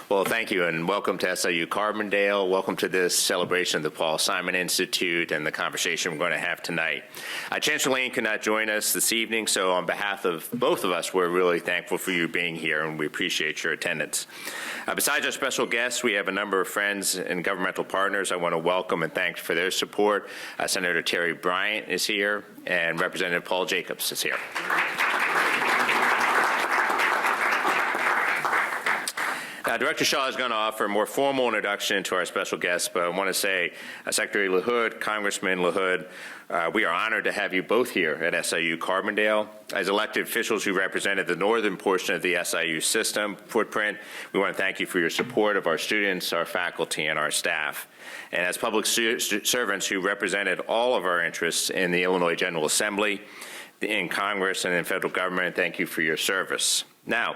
Well, thank you, and welcome to SIU Carbondale. Welcome to this celebration of the Paul Simon Institute and the conversation we're going to have tonight. Chancellor Lane could not join us this evening, so on behalf of both of us, we're really thankful for you being here, and we appreciate your attendance. Besides our special guests, we have a number of friends and governmental partners I want to welcome and thank for their support. Senator Terry Bryant is here, and Representative Paul Jacobs is here. Director Shaw is going to offer a more formal introduction to our special guests, but I want to say, Secretary LaHood, Congressman LaHood, we are honored to have you both here at SIU Carbondale. As elected officials who represented the northern portion of the SIU system footprint, we want to thank you for your support of our students, our faculty, and our staff. And as public servants who represented all of our interests in the Illinois General Assembly, in Congress, and in federal government, thank you for your service. Now,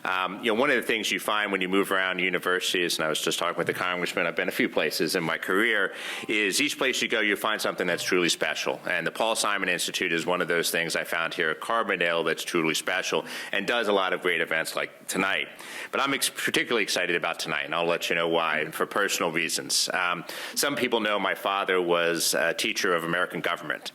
one of the things you find when you move around universities, and I was just talking with the congressman, I've been a few places in my career, is each place you go, you find something that's truly special. And the Paul Simon Institute is one of those things I found here at Carbondale that's truly special and does a lot of great events like tonight. But I'm particularly excited about tonight, and I'll let you know why, and for personal reasons. Some people know my father was a teacher of American government.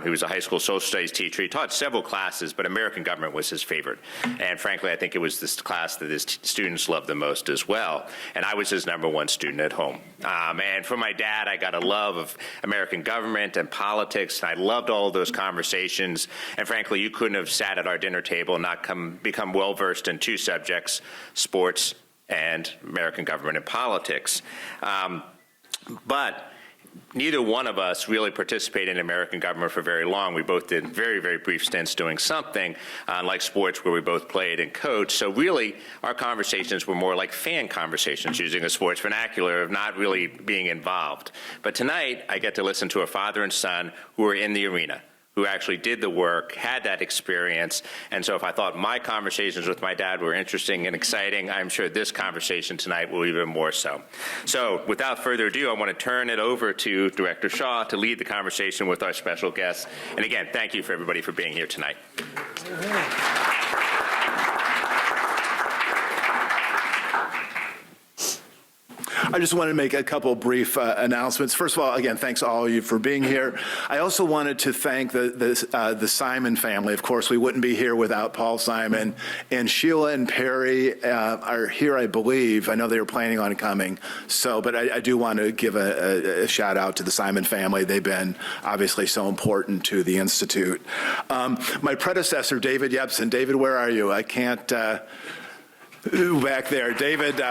He was a high school social studies teacher. He taught several classes, but American government was his favorite. And frankly, I think it was this class that his students loved the most as well. And I was his #1 student at home. And from my dad, I got a love of American government and politics. And I loved all of those conversations. And frankly, you couldn't have sat at our dinner table and not become well-versed in two subjects, sports and American government and politics. But neither one of us really participated in American government for very long. We both did very, very brief stints doing something, like sports where we both played and coached. So really, our conversations were more like fan conversations, using a sports vernacular of not really being involved. But tonight, I get to listen to a father and son who are in the arena, who actually did the work, had that experience. And so if I thought my conversations with my dad were interesting and exciting, I'm sure this conversation tonight will even more so. So without further ado, I want to turn it over to Director Shaw to lead the conversation with our special guests. And again, thank you for everybody for being here tonight. I just wanted to make a couple brief announcements. First of all, again, thanks to all of you for being here. I also wanted to thank the Simon family. Of course, we wouldn't be here without Paul Simon. And Sheila and Perry are here, I believe. I know they were planning on coming. But I do want to give a shout out to the Simon family. They've been obviously so important to the Institute. My predecessor, David Yepsen. David, where are you? I can't, back there. David,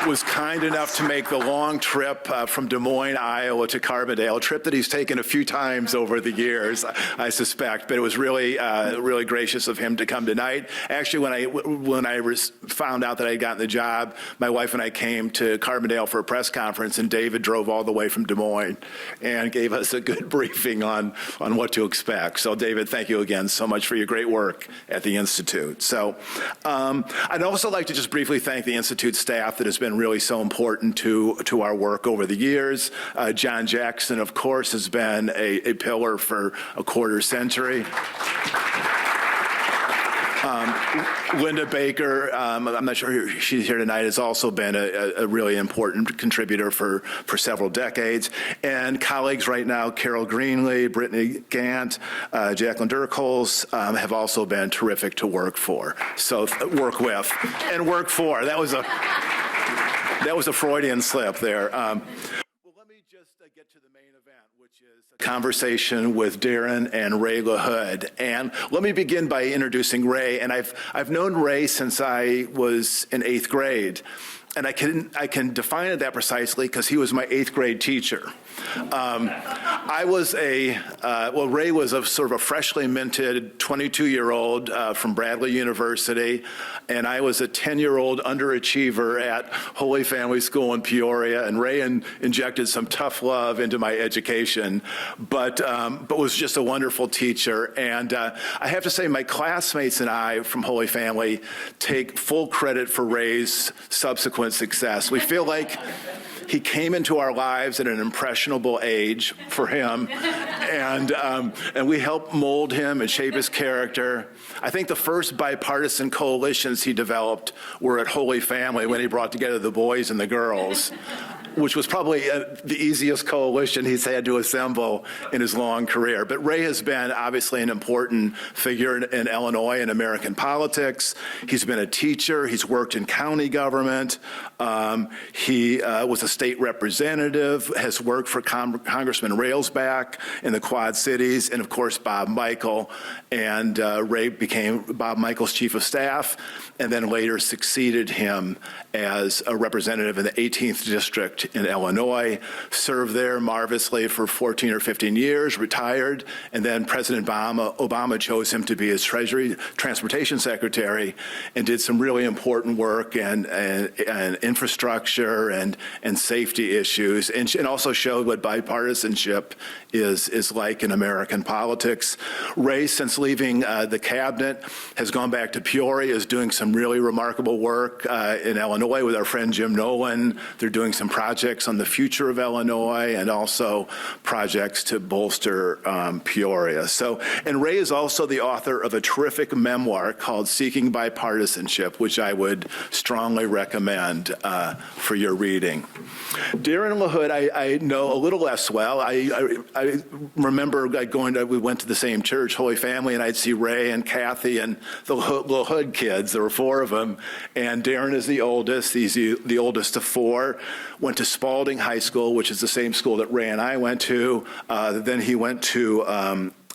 was kind enough to make the long trip from Des Moines, Iowa to Carbondale, a trip that he's taken a few times over the years, I suspect, but it was really, really gracious of him to come tonight. Actually, when I found out that I had gotten the job, my wife and I came to Carbondale for a press conference, and David drove all the way from Des Moines and gave us a good briefing on what to expect. So David, thank you again so much for your great work at the Institute. So I'd also like to just briefly thank the Institute staff that has been really so important to our work over the years. John Jackson, of course, has been a pillar for a quarter century. Linda Baker, I'm not sure she's here tonight, has also been a really important contributor for several decades. And colleagues right now, Carol Greenlee, Brittany Gant, Jacqueline Durkholz, have also been terrific to work for. So work with and work for. That was a Freudian slip there. Well, let me just get to the main event, which is a conversation with Darin and Ray LaHood. And let me begin by introducing Ray. And I've known Ray since I was in 8th grade. And I can define it that precisely because he was my 8th grade teacher. Ray was a sort of a freshly minted 22-year-old from Bradley University, and I was a 10-year-old underachiever at Holy Family School in Peoria, and Ray injected some tough love into my education, but was just a wonderful teacher. And I have to say my classmates and I from Holy Family take full credit for Ray's subsequent success. We feel like He came into our lives at an impressionable age for him, and we helped mold him and shape his character. I think the first bipartisan coalitions he developed were at Holy Family when he brought together the boys and the girls, which was probably the easiest coalition he's had to assemble in his long career. But Ray has been obviously an important figure in Illinois and American politics. He's been a teacher. He's worked in county government. He was a state representative, has worked for Congressman Railsback in the Quad Cities, and of course Bob Michel. And Ray became Bob Michel's chief of staff, and then later succeeded him as a representative in the 18th district in Illinois, served there marvelously for 14 or 15 years, retired, and then President Obama chose him to be his Treasury Transportation Secretary, and did some really important work and infrastructure and safety issues, and also showed what bipartisanship is like in American politics. Ray, since leaving the cabinet, has gone back to Peoria, is doing some really remarkable work in Illinois with our friend Jim Nolan. They're doing some projects on the future of Illinois and also projects to bolster Peoria. And Ray is also the author of a terrific memoir called Seeking Bipartisanship, which I would strongly recommend for your reading. Darin LaHood, I know a little less well. I remember we went to the same church, Holy Family, and I'd see Ray and Kathy and the LaHood kids. There were 4 of them, and Darin is the oldest. He's the oldest of 4. Went to Spalding High School, which is the same school that Ray and I went to. Then he went to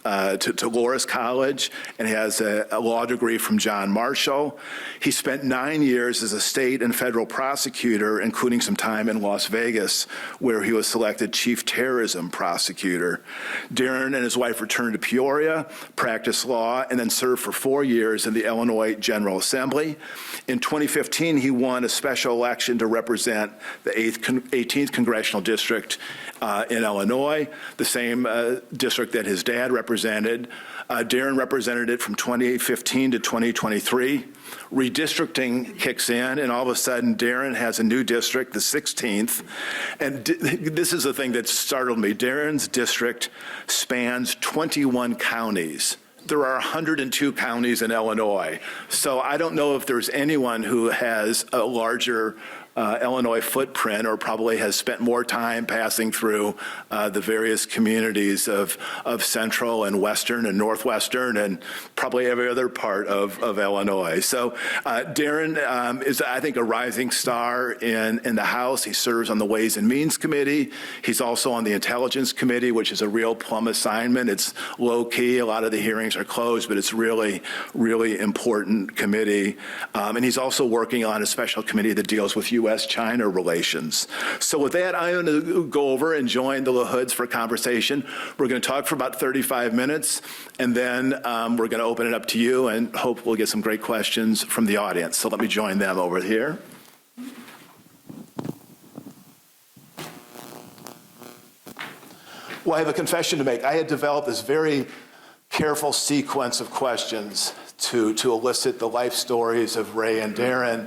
Loras College and has a law degree from John Marshall. He spent 9 years as a state and federal prosecutor, including some time in Las Vegas, where he was selected chief terrorism prosecutor. Darin and his wife returned to Peoria, practiced law, and then served for 4 years in the Illinois General Assembly. In 2015, he won a special election to represent the 18th Congressional District in Illinois, the same district that his dad represented. Darin represented it from 2015 to 2023. Redistricting kicks in, and all of a sudden, Darin has a new district, the 16th. And this is the thing that startled me. Darin's district spans 21 counties. There are 102 counties in Illinois. So I don't know if there's anyone who has a larger Illinois footprint, or probably has spent more time passing through the various communities of central and western and northwestern and probably every other part of Illinois. So Darin is, I think, a rising star in the House. He serves on the Ways and Means Committee. He's also on the Intelligence Committee, which is a real plum assignment. It's low key. A lot of the hearings are closed, but it's really, really important committee. And he's also working on a special committee that deals with U.S.-China relations. So with that, I'm going to go over and join the LaHoods for a conversation. We're going to talk for about 35 minutes, and then we're going to open it up to you and hope we'll get some great questions from the audience. So let me join them over here. Well, I have a confession to make. I had developed this very careful sequence of questions to elicit the life stories of Ray and Darin.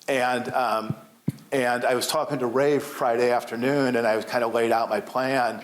And I was talking to Ray Friday afternoon, and I was kind of laid out my plan.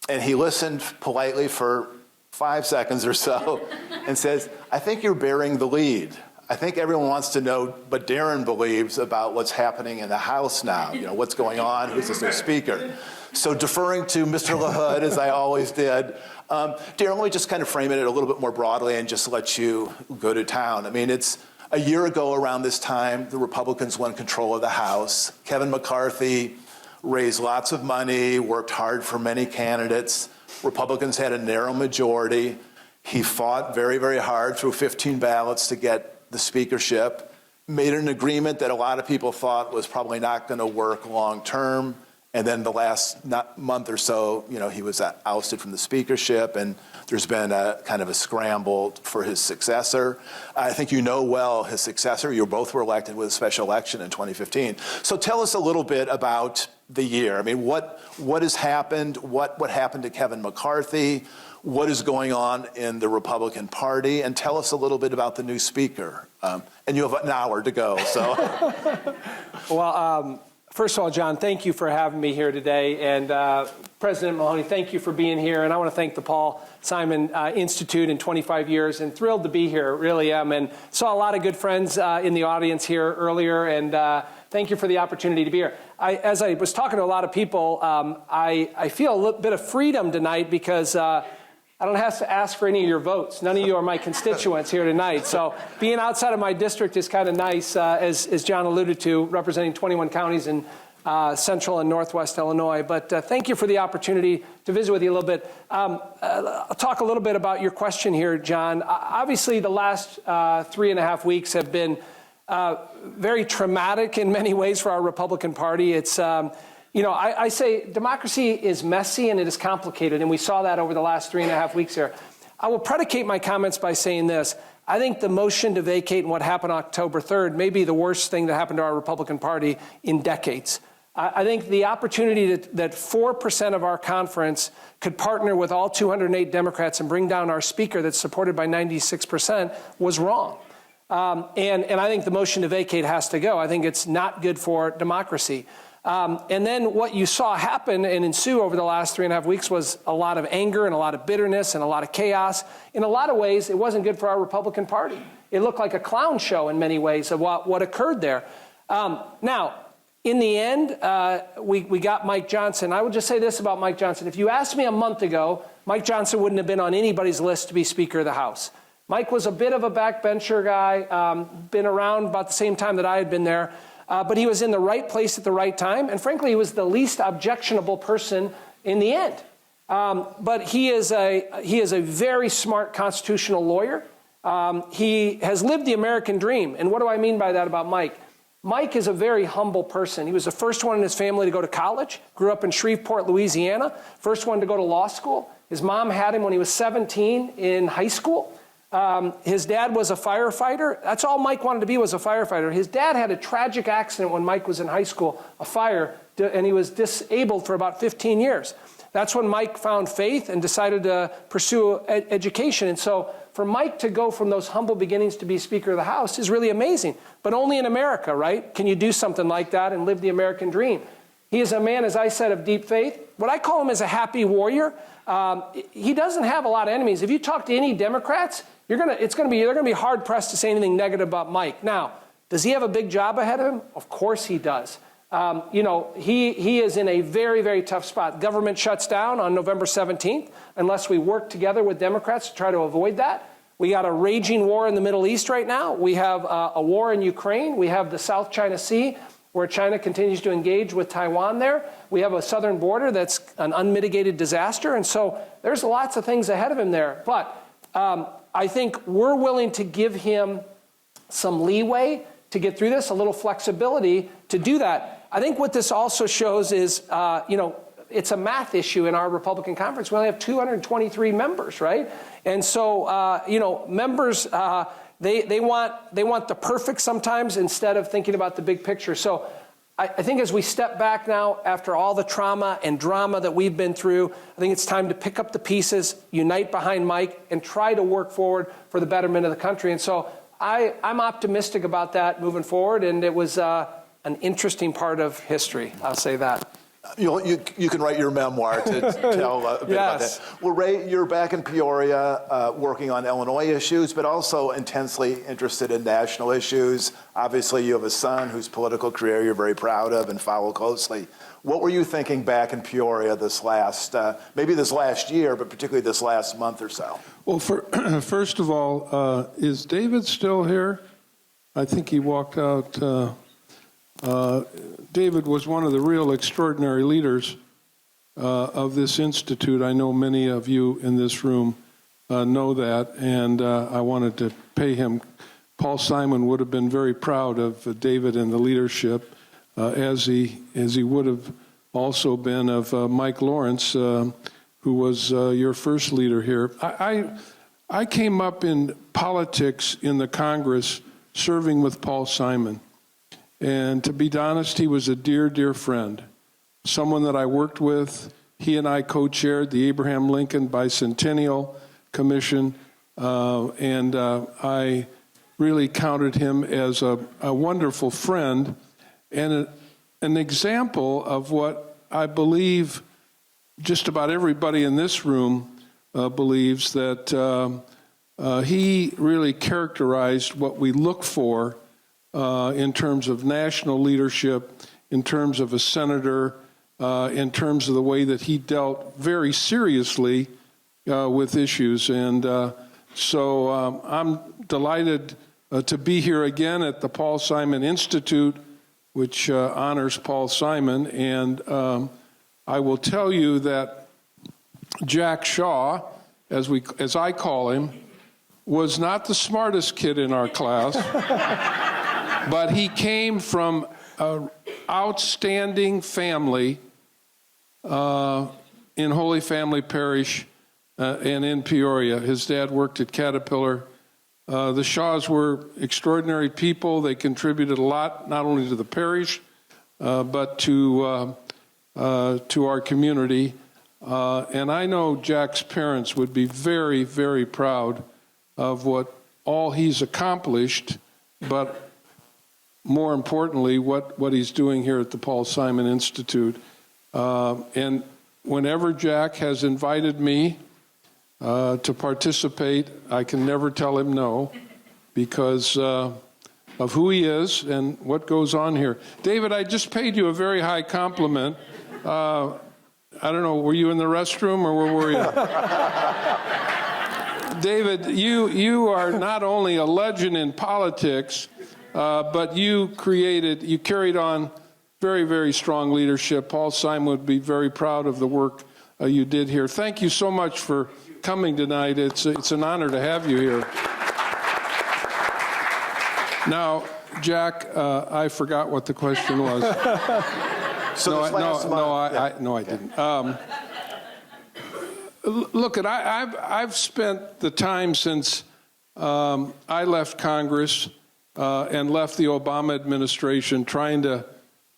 And he listened politely for 5 seconds or so and says, I think you're bearing the lead. I think everyone wants to know what Darin believes about what's happening in the House now. You know, what's going on, who's this new speaker. So deferring to Mr. LaHood, as I always did, Darin, let me just kind of frame it a little bit more broadly and just let you go to town. I mean, it's a year ago around this time, the Republicans won control of the House. Kevin McCarthy raised lots of money, worked hard for many candidates. Republicans had a narrow majority. He fought very, very hard through 15 ballots to get the speakership, made an agreement that a lot of people thought was probably not going to work long term. And then the last month or so, you know, he was ousted from the speakership, and there's been a kind of a scramble for his successor. I think you know well his successor. You both were elected with a special election in 2015. So tell us a little bit about the year. I mean, what has happened? What happened to Kevin McCarthy? What is going on in the Republican Party? And tell us a little bit about the new speaker. And you have an hour to go, so. Well, First of all, John, thank you for having me here today. And President Mahoney, thank you for being here. And I want to thank the Paul Simon Institute in 25 years, and thrilled to be here, really am. And saw a lot of good friends in the audience here earlier, and thank you for the opportunity to be here. As I was talking to a lot of people, I feel a little bit of freedom tonight because I don't have to ask for any of your votes. None of you are my constituents here tonight. So being outside of my district is kind of nice, as John alluded to, representing 21 counties in central and northwest Illinois. But thank you for the opportunity to visit with you a little bit. I'll talk a little bit about your question here, John. Obviously, the last 3.5 weeks have been very traumatic in many ways for our Republican Party. It's I say democracy is messy and it is complicated, and we saw that over the last 3.5 weeks here. I will predicate my comments by saying this. I think the motion to vacate and what happened October 3rd may be the worst thing that happened to our Republican Party in decades. I think the opportunity that 4% of our conference could partner with all 208 Democrats and bring down our speaker that's supported by 96% was wrong. And I think the motion to vacate has to go. I think it's not good for democracy. And then what you saw happen and ensue over the last 3.5 weeks was a lot of anger and a lot of bitterness and a lot of chaos. In a lot of ways, it wasn't good for our Republican Party. It looked like a clown show in many ways of what occurred there. Now, in the end, we got Mike Johnson. I would just say this about Mike Johnson. If you asked me a month ago, Mike Johnson wouldn't have been on anybody's list to be Speaker of the House. Mike was a bit of a backbencher guy, been around about the same time that I had been there. But he was in the right place at the right time. And frankly, he was the least objectionable person in the end. But he is a very smart constitutional lawyer. He has lived the American dream. And what do I mean by that about Mike? Mike is a very humble person. He was the first one in his family to go to college, grew up in Shreveport, Louisiana, first one to go to law school. His mom had him when he was 17 in high school. His dad was a firefighter. That's all Mike wanted to be, was a firefighter. His dad had a tragic accident when Mike was in high school, a fire, and he was disabled for about 15 years. That's when Mike found faith and decided to pursue education. And so for Mike to go from those humble beginnings to be Speaker of the House is really amazing. But only in America, right? Can you do something like that and live the American dream? He is a man, as I said, of deep faith. What I call him is a happy warrior. He doesn't have a lot of enemies. If you talk to any Democrats, they're going to be hard pressed to say anything negative about Mike. Now, does he have a big job ahead of him? Of course he does. He is in a very, very tough spot. Government shuts down on November 17th unless we work together with Democrats to try to avoid that. We got a raging war in the Middle East right now. We have a war in Ukraine. We have the South China Sea, where China continues to engage with Taiwan there. We have a southern border that's an unmitigated disaster. And so there's lots of things ahead of him there. But I think we're willing to give him some leeway to get through this, a little flexibility to do that. I think what this also shows is, it's a math issue in our Republican conference. We only have 223 members, right? And so, members, they want the perfect sometimes instead of thinking about the big picture. So I think as we step back now after all the trauma and drama that we've been through, I think it's time to pick up the pieces, unite behind Mike, and try to work forward for the betterment of the country. And so I'm optimistic about that moving forward, and it was an interesting part of history. I'll say that. You can write your memoir to tell a bit about that. Well, Ray, you're back in Peoria working on Illinois issues, but also intensely interested in national issues. Obviously, you have a son whose political career you're very proud of and follow closely. What were you thinking back in Peoria this last year, but particularly this last month or so? Well, first of all, is David still here? I think he walked out. David was one of the real extraordinary leaders of this institute. I know many of you in this room know that, and I wanted to pay him. Paul Simon would have been very proud of David and the leadership, as he would have also been of Mike Lawrence, who was your first leader here. I came up in politics in the Congress serving with Paul Simon. And to be honest, he was a dear, dear friend, someone that I worked with. He and I co-chaired the Abraham Lincoln Bicentennial Commission, and I really counted him as a wonderful friend and an example of what I believe just about everybody in this room believes, that he really characterized what we look for in terms of national leadership, in terms of a senator, in terms of the way that he dealt very seriously with issues. And so I'm delighted to be here again at the Paul Simon Institute, which honors Paul Simon. And I will tell you that Jack Shaw, as I call him, was not the smartest kid in our class, but he came from an outstanding family in Holy Family Parish and in Peoria. His dad worked at Caterpillar. The Shaws were extraordinary people. They contributed a lot, not only to the parish, but to our community. And I know Jack's parents would be very, very proud of all he's accomplished, but more importantly, what he's doing here at the Paul Simon Institute. And whenever Jack has invited me to participate, I can never tell him no, because of who he is and what goes on here. David, I just paid you a very high compliment. I don't know, were you in the restroom or where were you? David, you are not only a legend in politics, but you carried on very, very strong leadership. Paul Simon would be very proud of the work you did here. Thank you so much for coming tonight. It's an honor to have you here. Now, Jack, I forgot what the question was. So I didn't. Look, I've spent the time since I left Congress and left the Obama administration trying to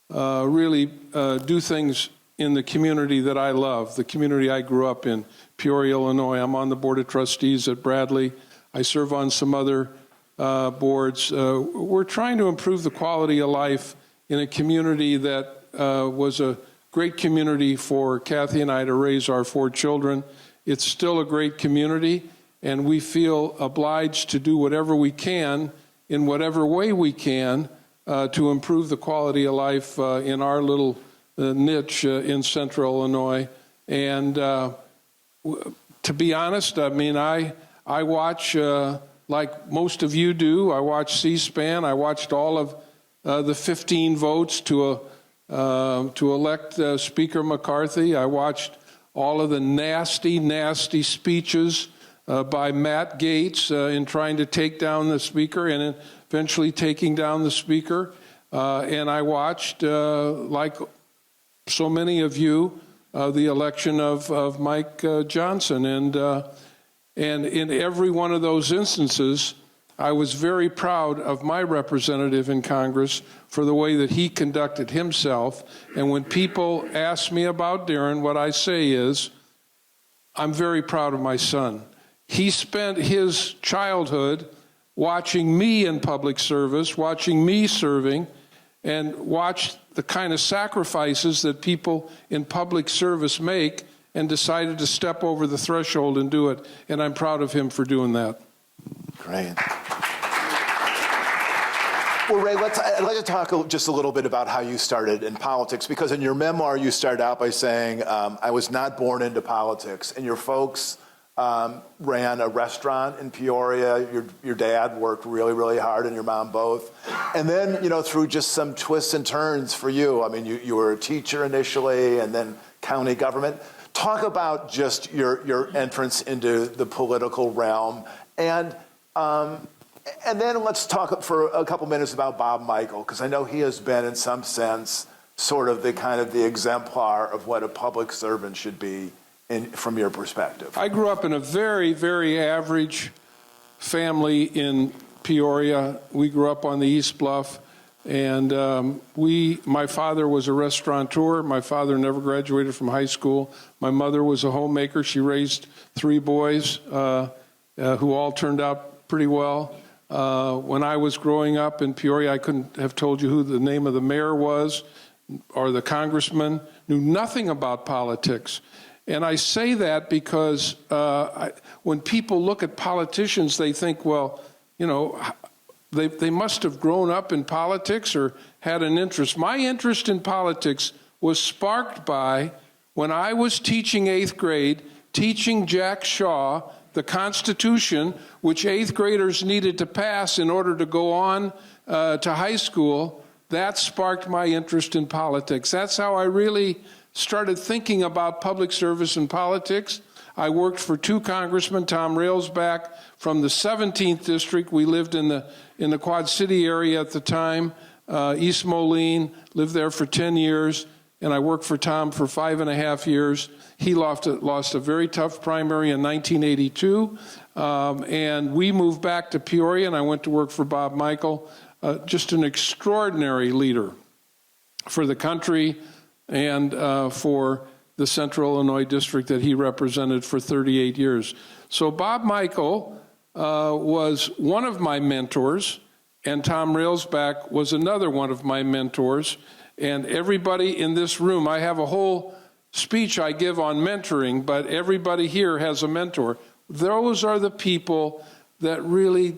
really do things in the community that I love, the community I grew up in, Peoria, Illinois. I'm on the Board of Trustees at Bradley. I serve on some other boards. We're trying to improve the quality of life in a community that was a great community for Kathy and I to raise our 4 children. It's still a great community, and we feel obliged to do whatever we can, in whatever way we can, to improve the quality of life in our little niche in central Illinois. And to be honest, I mean, I watch, like most of you do, I watch C-SPAN. I watched all of the 15 votes to elect Speaker McCarthy. I watched all of the nasty, nasty speeches by Matt Gaetz in trying to take down the Speaker and eventually taking down the Speaker. And I watched, like so many of you, the election of Mike Johnson. And in every one of those instances, I was very proud of my representative in Congress for the way that he conducted himself. And when people ask me about Darin, what I say is, I'm very proud of my son. He spent his childhood watching me in public service, watching me serving, and watched the kind of sacrifices that people in public service make, and decided to step over the threshold and do it. And I'm proud of him for doing that. Great. Well, Ray, I'd like to talk just a little bit about how you started in politics, because in your memoir, you start out by saying, I was not born into politics, and your folks ran a restaurant in Peoria. Your dad worked really, really hard, and your mom both. And then, through just some twists and turns for you, I mean, you were a teacher initially, and then county government. Talk about just your entrance into the political realm, and then let's talk for a couple minutes about Bob Michel, because I know he has been, in some sense, sort of the exemplar of what a public servant should be from your perspective. I grew up in a very, very average family in Peoria. We grew up on the East Bluff, and my father was a restaurateur. My father never graduated from high school. My mother was a homemaker. She raised 3 boys who all turned out pretty well. When I was growing up in Peoria, I couldn't have told you who the name of the mayor was, or the congressman knew nothing about politics. And I say that because when people look at politicians, they think, well, you know, they must have grown up in politics or had an interest. My interest in politics was sparked by when I was teaching 8th grade, teaching Jack Shaw the Constitution, which 8th graders needed to pass in order to go on to high school. That sparked my interest in politics. That's how I really started thinking about public service and politics. I worked for 2 congressmen, Tom Railsback from the 17th district. We lived in the Quad City area at the time. East Moline, lived there for 10 years, and I worked for Tom for 5.5 years. He lost a very tough primary in 1982, and we moved back to Peoria, and I went to work for Bob Michael, just an extraordinary leader for the country and for the Central Illinois district that he represented for 38 years. So Bob Michael was one of my mentors, and Tom Railsback was another one of my mentors. And everybody in this room, I have a whole speech I give on mentoring, but everybody here has a mentor. Those are the people that really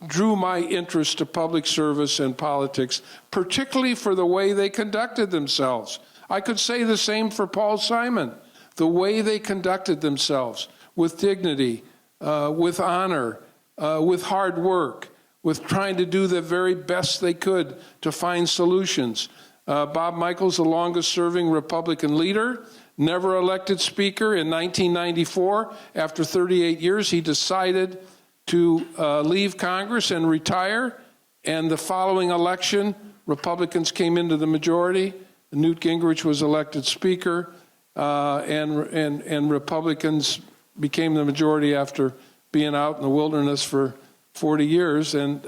drew my interest to public service and politics, particularly for the way they conducted themselves. I could say the same for Paul Simon, the way they conducted themselves with dignity, with honor, with hard work, with trying to do the very best they could to find solutions. Bob Michael's the longest-serving Republican leader, never elected Speaker. In 1994, after 38 years, he decided to leave Congress and retire, and the following election, Republicans came into the majority. Newt Gingrich was elected Speaker, and Republicans became the majority after being out in the wilderness for 40 years. And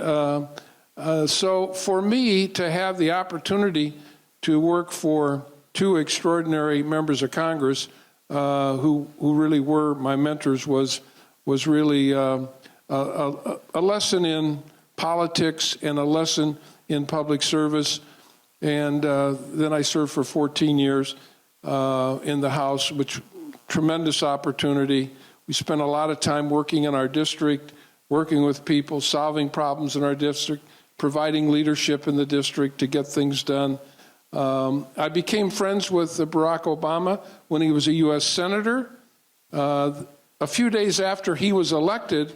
so for me to have the opportunity to work for 2 extraordinary members of Congress who really were my mentors was really a lesson in politics and a lesson in public service. And then I served for 14 years in the House, which tremendous opportunity. We spent a lot of time working in our district, working with people, solving problems in our district, providing leadership in the district to get things done. I became friends with Barack Obama when he was a U.S. Senator. A few days after he was elected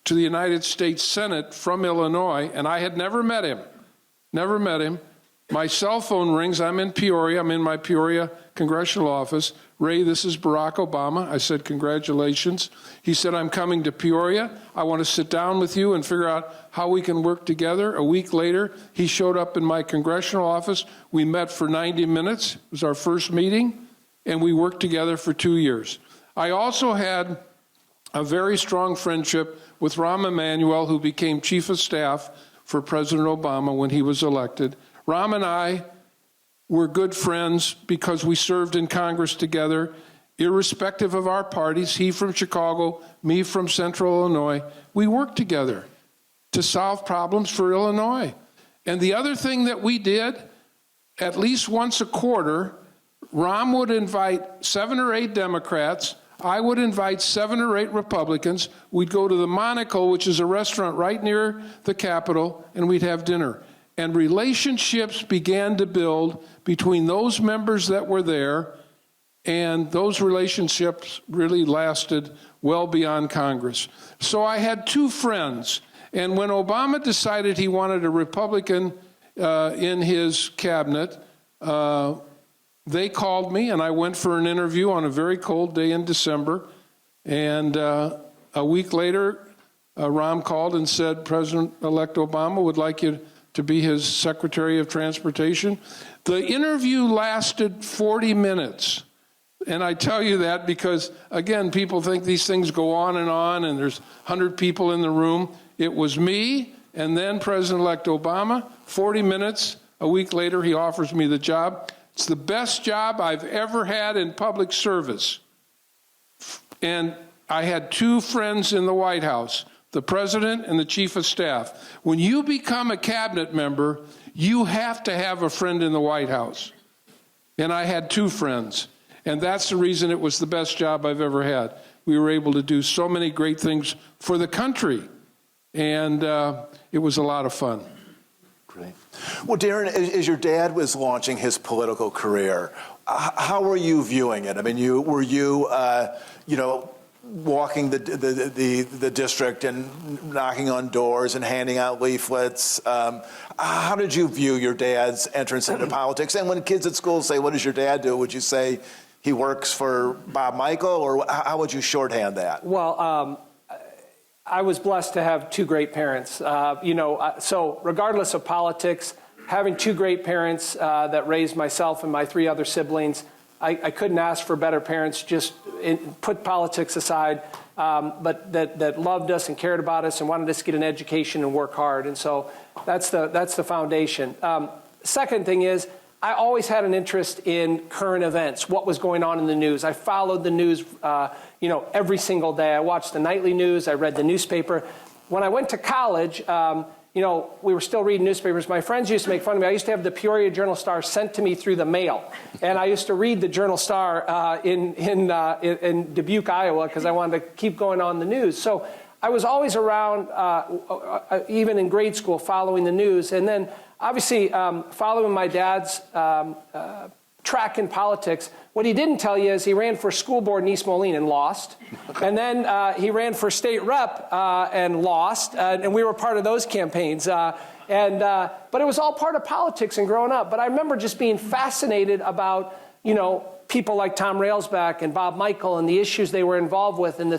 to the United States Senate from Illinois, and I had never met him. My cell phone rings. I'm in Peoria. I'm in my Peoria congressional office. Ray, this is Barack Obama. I said, congratulations. He said, I'm coming to Peoria. I want to sit down with you and figure out how we can work together. A week later, he showed up in my congressional office. We met for 90 minutes. It was our first meeting, and we worked together for 2 years. I also had a very strong friendship with Rahm Emanuel, who became Chief of Staff for President Obama when he was elected. Rahm and I were good friends because we served in Congress together, irrespective of our parties. He from Chicago, me from Central Illinois. We worked together to solve problems for Illinois. And the other thing that we did, at least once a quarter, Rahm would invite 7 or 8 Democrats. I would invite 7 or 8 Republicans. We'd go to the Monaco, which is a restaurant right near the Capitol, and we'd have dinner. And relationships began to build between those members that were there, and those relationships really lasted well beyond Congress. So I had 2 friends, and when Obama decided he wanted a Republican in his cabinet, they called me, and I went for an interview on a very cold day in December. And a week later, Rahm called and said, President-elect Obama would like you to be his Secretary of Transportation. The interview lasted 40 minutes. And I tell you that because, again, people think these things go on, and there's 100 people in the room. It was me and then President-elect Obama. 40 minutes. A week later, he offers me the job. It's the best job I've ever had in public service. And I had 2 friends in the White House, the president and the chief of staff. When you become a cabinet member, you have to have a friend in the White House. And I had 2 friends. And that's the reason it was the best job I've ever had. We were able to do so many great things for the country. And it was a lot of fun. Great. Well, Darin, as your dad was launching his political career, how were you viewing it? I mean, were you walking the district and knocking on doors and handing out leaflets? How did you view your dad's entrance into politics? And when kids at school say, "What does your dad do?" would you say he works for Bob Michael, or how would you shorthand that? Well, I was blessed to have 2 great parents. So regardless of politics, having 2 great parents that raised myself and my 3 other siblings, I couldn't ask for better parents. Just put politics aside, but that loved us and cared about us and wanted us to get an education and work hard. And so that's the foundation. Second thing is, I always had an interest in current events, what was going on in the news. I followed the news, every single day. I watched the nightly news. I read the newspaper. When I went to college, we were still reading newspapers. My friends used to make fun of me. I used to have the Peoria Journal-Star sent to me through the mail, and I used to read the Journal-Star in Dubuque, Iowa, because I wanted to keep going on the news. So I was always around, even in grade school, following the news, and then obviously following my dad's track in politics. What he didn't tell you is he ran for school board in East Moline and lost. And then he ran for state rep and lost. And we were part of those campaigns. But it was all part of politics and growing up. But I remember just being fascinated about, people like Tom Railsback and Bob Michael and the issues they were involved with and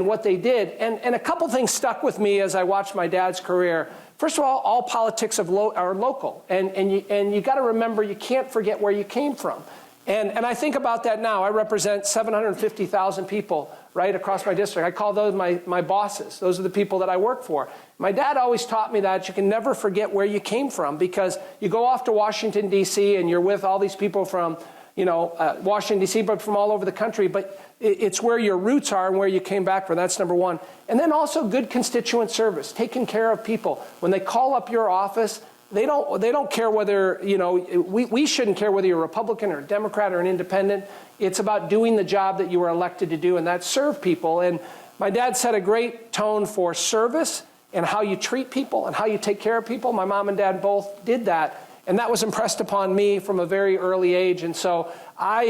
what they did. And a couple things stuck with me as I watched my dad's career. First of all politics are local. And you got to remember, you can't forget where you came from. And I think about that now. I represent 750,000 people right across my district. I call those my bosses. Those are the people that I work for. My dad always taught me that you can never forget where you came from, because you go off to Washington, D.C., and you're with all these people from Washington, D.C., but from all over the country. But it's where your roots are and where you came back from. That's number one. And then also good constituent service, taking care of people. When they call up your office, they don't care whether, we shouldn't care whether you're a Republican or a Democrat or an independent. It's about doing the job that you were elected to do, and that's serve people. And my dad set a great tone for service and how you treat people and how you take care of people. My mom and dad both did that. And that was impressed upon me from a very early age. And so I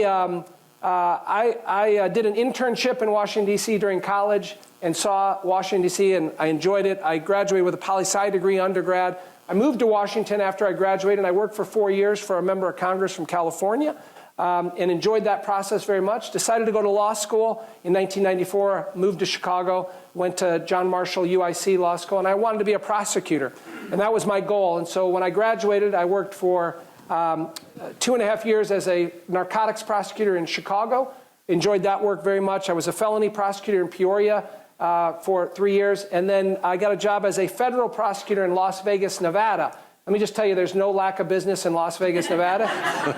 did an internship in Washington, D.C. during college and saw Washington, D.C., and I enjoyed it. I graduated with a poli-sci degree undergrad. I moved to Washington after I graduated, and I worked for 4 years for a member of Congress from California, and enjoyed that process very much. Decided to go to law school in 1994, moved to Chicago, went to John Marshall UIC Law School, and I wanted to be a prosecutor. And that was my goal. And so when I graduated, I worked for 2.5 years as a narcotics prosecutor in Chicago. Enjoyed that work very much. I was a felony prosecutor in Peoria for 3 years. And then I got a job as a federal prosecutor in Las Vegas, Nevada. Let me just tell you, there's no lack of business in Las Vegas, Nevada.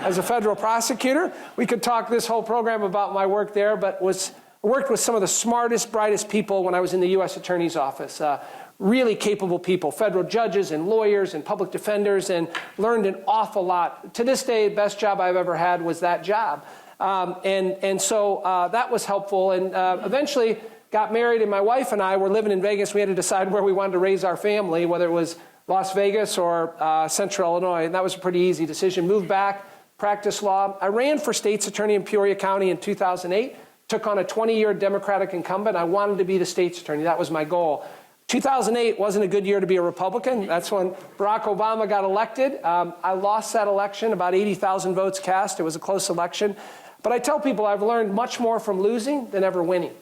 As a federal prosecutor, we could talk this whole program about my work there, but worked with some of the smartest, brightest people when I was in the U.S. Attorney's Office. Really capable people, federal judges and lawyers and public defenders, and learned an awful lot. To this day, the best job I've ever had was that job. So that was helpful. And eventually got married, and my wife and I were living in Vegas. We had to decide where we wanted to raise our family, whether it was Las Vegas or Central Illinois. And that was a pretty easy decision. Moved back, practiced law. I ran for state's attorney in Peoria County in 2008. Took on a 20-year Democratic incumbent. I wanted to be the state's attorney. That was my goal. 2008 wasn't a good year to be a Republican. That's when Barack Obama got elected. I lost that election, about 80,000 votes cast. It was a close election. But I tell people I've learned much more from losing than ever winning.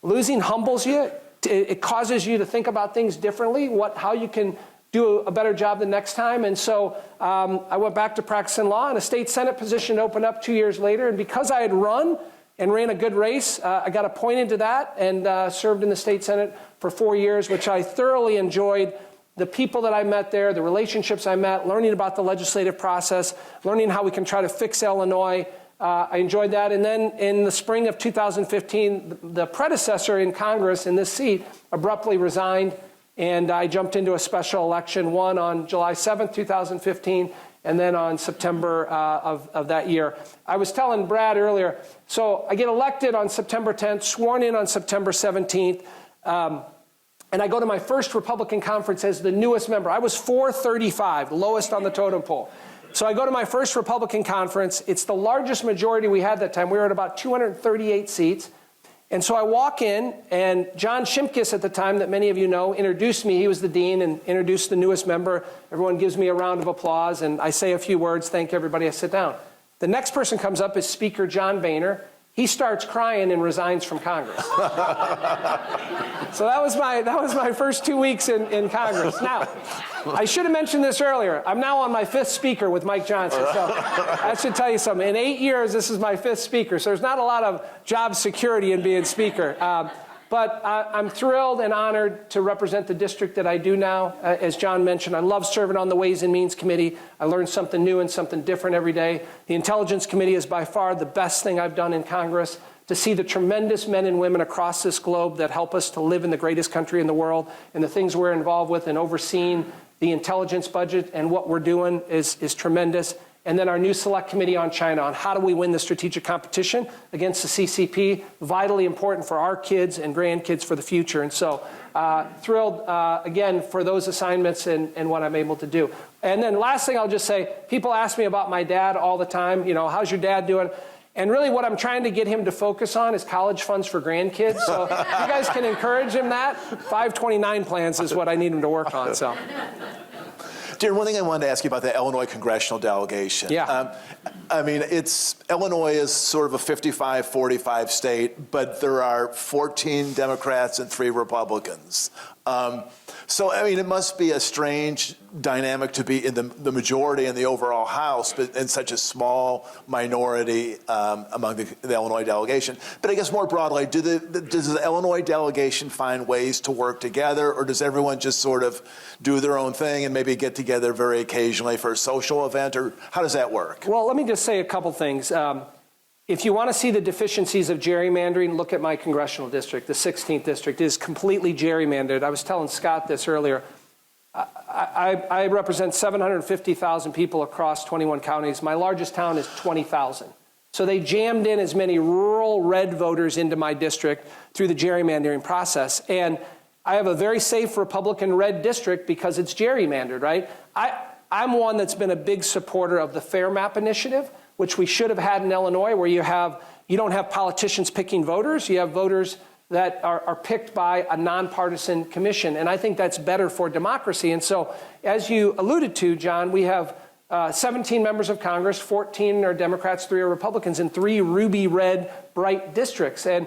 Losing humbles you. It causes you to think about things differently, how you can do a better job the next time. And so I went back to practicing law, and a state Senate position opened up 2 years later. And because I had run and ran a good race, I got appointed to that and served in the state Senate for 4 years, which I thoroughly enjoyed. The people that I met there, the relationships I met, learning about the legislative process, learning how we can try to fix Illinois. I enjoyed that. And then in the spring of 2015, the predecessor in Congress in this seat abruptly resigned, and I jumped into a special election, won on July 7th, 2015, and then on September of that year. I was telling Brad earlier, so I get elected on September 10th, sworn in on September 17th, and I go to my first Republican conference as the newest member. I was 435, lowest on the totem pole. So I go to my first Republican conference. It's the largest majority we had that time. We were at about 238 seats. And so I walk in, and John Shimkus at the time, that many of you know, introduced me. He was the dean and introduced the newest member. Everyone gives me a round of applause, and I say a few words, thank everybody, I sit down. The next person comes up is Speaker John Boehner. He starts crying and resigns from Congress. So that was my first 2 weeks in Congress. Now, I should have mentioned this earlier. I'm now on my 5th speaker with Mike Johnson. So that should tell you something. In 8 years, this is my 5th speaker. So there's not a lot of job security in being speaker. But I'm thrilled and honored to represent the district that I do now. As John mentioned, I love serving on the Ways and Means Committee. I learn something new and something different every day. The Intelligence Committee is by far the best thing I've done in Congress. To see the tremendous men and women across this globe that help us to live in the greatest country in the world, and the things we're involved with and overseeing the intelligence budget and what we're doing is tremendous. And then our new select committee on China, on how do we win the strategic competition against the CCP, vitally important for our kids and grandkids for the future. And so thrilled, again, for those assignments and what I'm able to do. And then last thing I'll just say, people ask me about my dad all the time, you know, how's your dad doing? And really what I'm trying to get him to focus on is college funds for grandkids. So if you guys can encourage him that, 529 plans is what I need him to work on. So. Darin, one thing I wanted to ask you about the Illinois congressional delegation. Yeah. I mean, Illinois is sort of a 55-45 state, but there are 14 Democrats and 3 Republicans. So, I mean, it must be a strange dynamic to be in the majority in the overall House, but in such a small minority among the Illinois delegation. But I guess more broadly, does the Illinois delegation find ways to work together, or does everyone just sort of do their own thing and maybe get together very occasionally for a social event, or how does that work? Well, let me just say a couple things. If you want to see the deficiencies of gerrymandering, look at my congressional district. The 16th district is completely gerrymandered. I was telling Scott this earlier. I represent 750,000 people across 21 counties. My largest town is 20,000. So they jammed in as many rural red voters into my district through the gerrymandering process. And I have a very safe Republican red district because it's gerrymandered, right? I'm one that's been a big supporter of the Fair Map initiative, which we should have had in Illinois, where you don't have politicians picking voters, you have voters that are picked by a nonpartisan commission. And I think that's better for democracy. And so, as you alluded to, John, we have 17 members of Congress, 14 are Democrats, 3 are Republicans, in 3 ruby red bright districts. And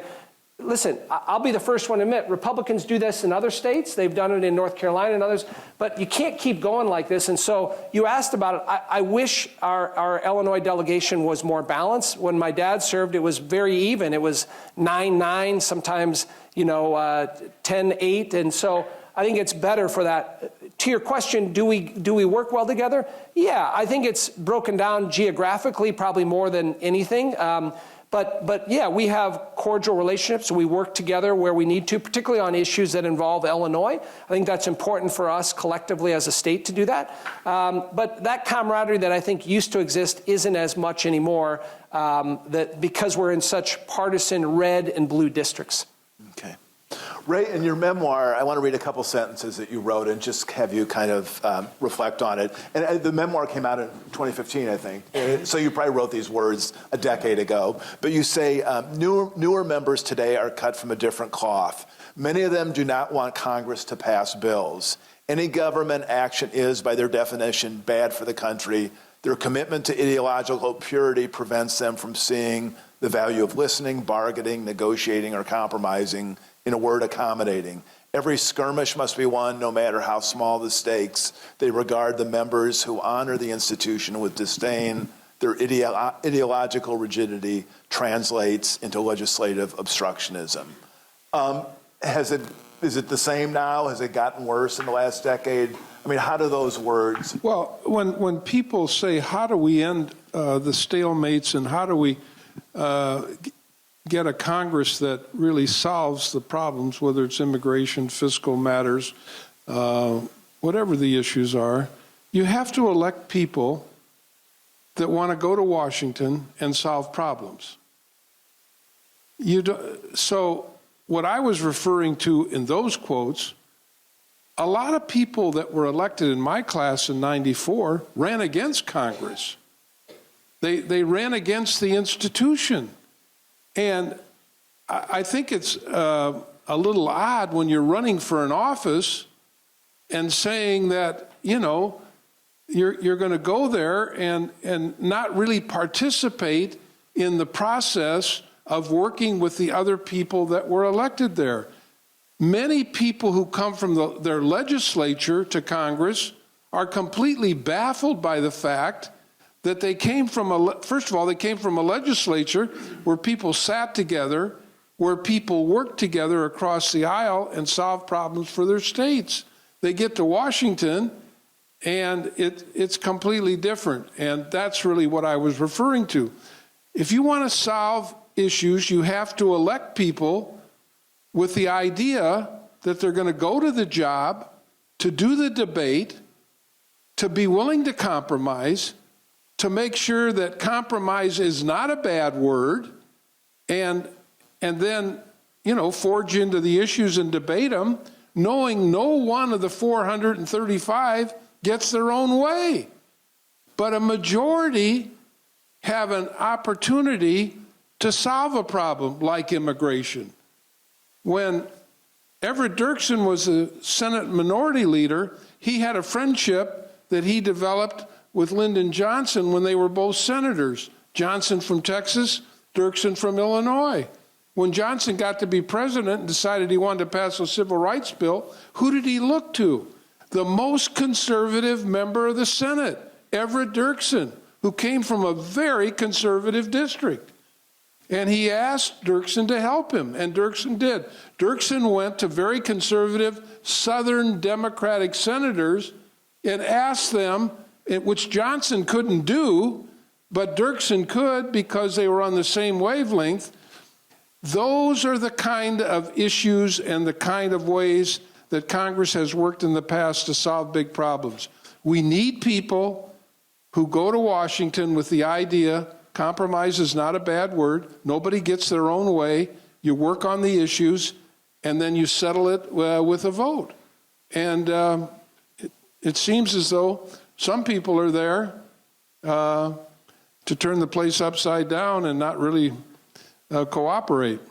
listen, I'll be the first one to admit, Republicans do this in other states. They've done it in North Carolina and others. But you can't keep going like this. And so you asked about it. I wish our Illinois delegation was more balanced. When my dad served, it was very even. It was 9-9, sometimes 10-8. And so I think it's better for that. To your question, do we work well together? Yeah, I think it's broken down geographically probably more than anything. But yeah, we have cordial relationships. We work together where we need to, particularly on issues that involve Illinois. I think that's important for us collectively as a state to do that. But that camaraderie that I think used to exist isn't as much anymore because we're in such partisan red and blue districts. Okay. Ray, in your memoir, I want to read a couple sentences that you wrote and just have you kind of reflect on it. And the memoir came out in 2015, I think. So you probably wrote these words a decade ago. But you say, newer members today are cut from a different cloth. Many of them do not want Congress to pass bills. Any government action is, by their definition, bad for the country. Their commitment to ideological purity prevents them from seeing the value of listening, bargaining, negotiating, or compromising. In a word, accommodating. Every skirmish must be won, no matter how small the stakes. They regard the members who honor the institution with disdain. Their ideological rigidity translates into legislative obstructionism. Is it the same now? Has it gotten worse in the last decade? I mean, how do those words? Well, when people say, how do we end the stalemates and how do we get a Congress that really solves the problems, whether it's immigration, fiscal matters, whatever the issues are, you have to elect people that want to go to Washington and solve problems. So what I was referring to in those quotes, a lot of people that were elected in my class in '94 ran against Congress. They ran against the institution. And I think it's a little odd when you're running for an office and saying that, you know, you're going to go there and not really participate in the process of working with the other people that were elected there. Many people who come from their legislature to Congress are completely baffled by the fact that they came from first of all, they came from a legislature where people sat together, where people worked together across the aisle and solved problems for their states. They get to Washington, and it's completely different. And that's really what I was referring to. If you want to solve issues, you have to elect people with the idea that they're going to go to the job, to do the debate, to be willing to compromise, to make sure that compromise is not a bad word, and then, you know, forge into the issues and debate them, knowing no one of the 435 gets their own way. But a majority have an opportunity to solve a problem like immigration. When Everett Dirksen was a Senate Minority Leader, he had a friendship that he developed with Lyndon Johnson when they were both senators. Johnson from Texas, Dirksen from Illinois. When Johnson got to be president and decided he wanted to pass a civil rights bill, who did he look to? The most conservative member of the Senate, Everett Dirksen, who came from a very conservative district. And he asked Dirksen to help him, and Dirksen did. Dirksen went to very conservative Southern Democratic senators and asked them, which Johnson couldn't do, but Dirksen could because they were on the same wavelength. Those are the kind of issues and the kind of ways that Congress has worked in the past to solve big problems. We need people who go to Washington with the idea compromise is not a bad word. Nobody gets their own way. You work on the issues, and then you settle it with a vote. And it seems as though some people are there to turn the place upside down and not really cooperate.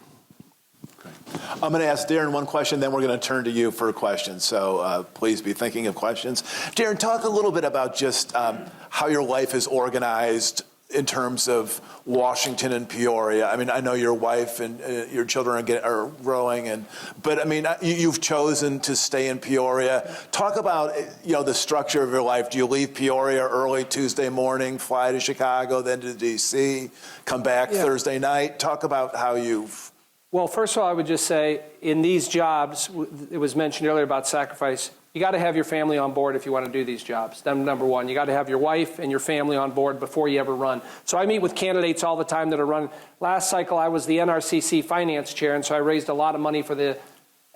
I'm going to ask Darin one question, then we're going to turn to you for questions. So please be thinking of questions. Darin, talk a little bit about just how your life is organized in terms of Washington and Peoria. I mean, I know your wife and your children are growing, but I mean, you've chosen to stay in Peoria. Talk about, you know, the structure of your life. Do you leave Peoria early Tuesday morning, fly to Chicago, then to D.C., come back Thursday night? Talk about how you've... Well, first of all, I would just say in these jobs, it was mentioned earlier about sacrifice, you got to have your family on board if you want to do these jobs. Number one, you got to have your wife and your family on board before you ever run. So I meet with candidates all the time that are running. Last cycle, I was the NRCC finance chair, and so I raised a lot of money for the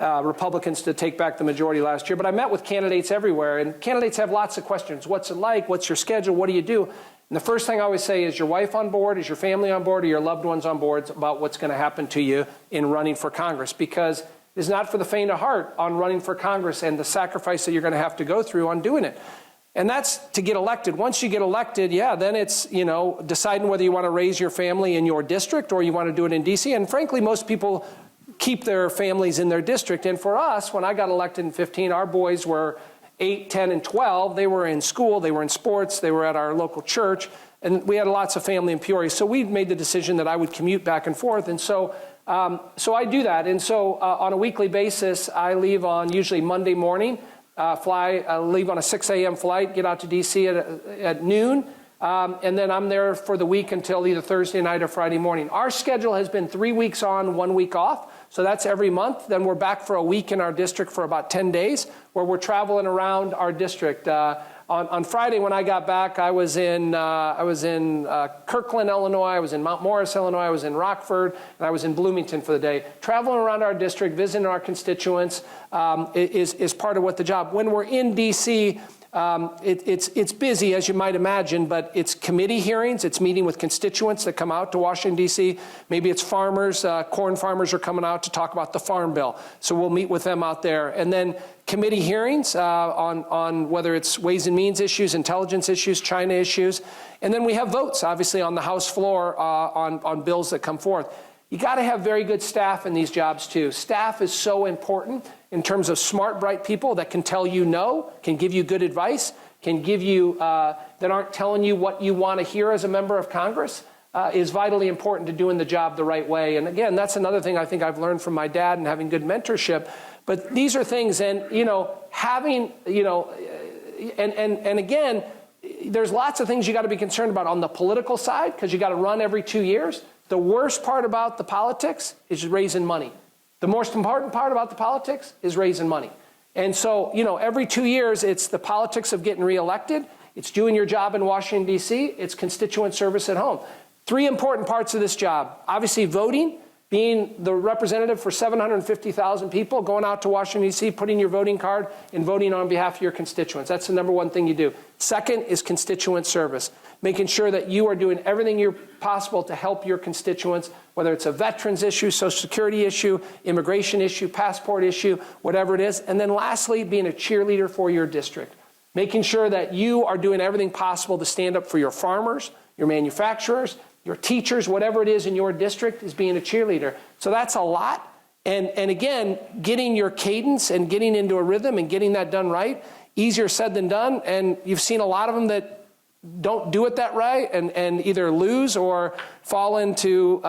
Republicans to take back the majority last year. But I met with candidates everywhere, and candidates have lots of questions. What's it like? What's your schedule? What do you do? And the first thing I always say is your wife on board, is your family on board, or your loved ones on board about what's going to happen to you in running for Congress, because it is not for the faint of heart on running for Congress and the sacrifice that you're going to have to go through on doing it. And that's to get elected. Once you get elected, then it's, you know, deciding whether you want to raise your family in your district or you want to do it in D.C. And frankly, most people keep their families in their district. And for us, when I got elected in 2015, our boys were 8, 10, and 12. They were in school, they were in sports, they were at our local church, and we had lots of family in Peoria. So we made the decision that I would commute back and forth. And so I do that. And so on a weekly basis, I leave on usually Monday morning, leave on a 6 a.m. flight, get out to D.C. at noon, and then I'm there for the week until either Thursday night or Friday morning. Our schedule has been 3 weeks on, 1 week off. So that's every month. Then we're back for a week in our district for about 10 days where we're traveling around our district. On Friday when I got back, I was in Kirkland, Illinois. I was in Mount Morris, Illinois. I was in Rockford, and I was in Bloomington for the day. Traveling around our district, visiting our constituents is part of what the job. When we're in D.C., it's busy, as you might imagine, but it's committee hearings. It's meeting with constituents that come out to Washington, D.C. Maybe it's farmers, corn farmers are coming out to talk about the Farm Bill. So we'll meet with them out there. And then committee hearings on whether it's Ways and Means issues, intelligence issues, China issues. And then we have votes, obviously, on the House floor on bills that come forth. You got to have very good staff in these jobs, too. Staff is so important in terms of smart, bright people that can tell you no, can give you good advice, can give you, that aren't telling you what you want to hear as a member of Congress, is vitally important to doing the job the right way. And again, that's another thing I think I've learned from my dad and having good mentorship. But these are things, and, having, and again, there's lots of things you got to be concerned about on the political side, because you got to run every 2 years. The worst part about the politics is raising money. The most important part about the politics is raising money. And so, every 2 years, it's the politics of getting reelected. It's doing your job in Washington, D.C. It's constituent service at home. 3 important parts of this job. Obviously, voting, being the representative for 750,000 people, going out to Washington, D.C., putting your voting card and voting on behalf of your constituents. That's the number one thing you do. Second is constituent service, making sure that you are doing everything possible to help your constituents, whether it's a veterans issue, Social Security issue, immigration issue, passport issue, whatever it is. And then lastly, being a cheerleader for your district, making sure that you are doing everything possible to stand up for your farmers, your manufacturers, your teachers, whatever it is in your district, is being a cheerleader. So that's a lot. And again, getting your cadence and getting into a rhythm and getting that done right, easier said than done. And you've seen a lot of them that don't do it that right and either lose or fall into,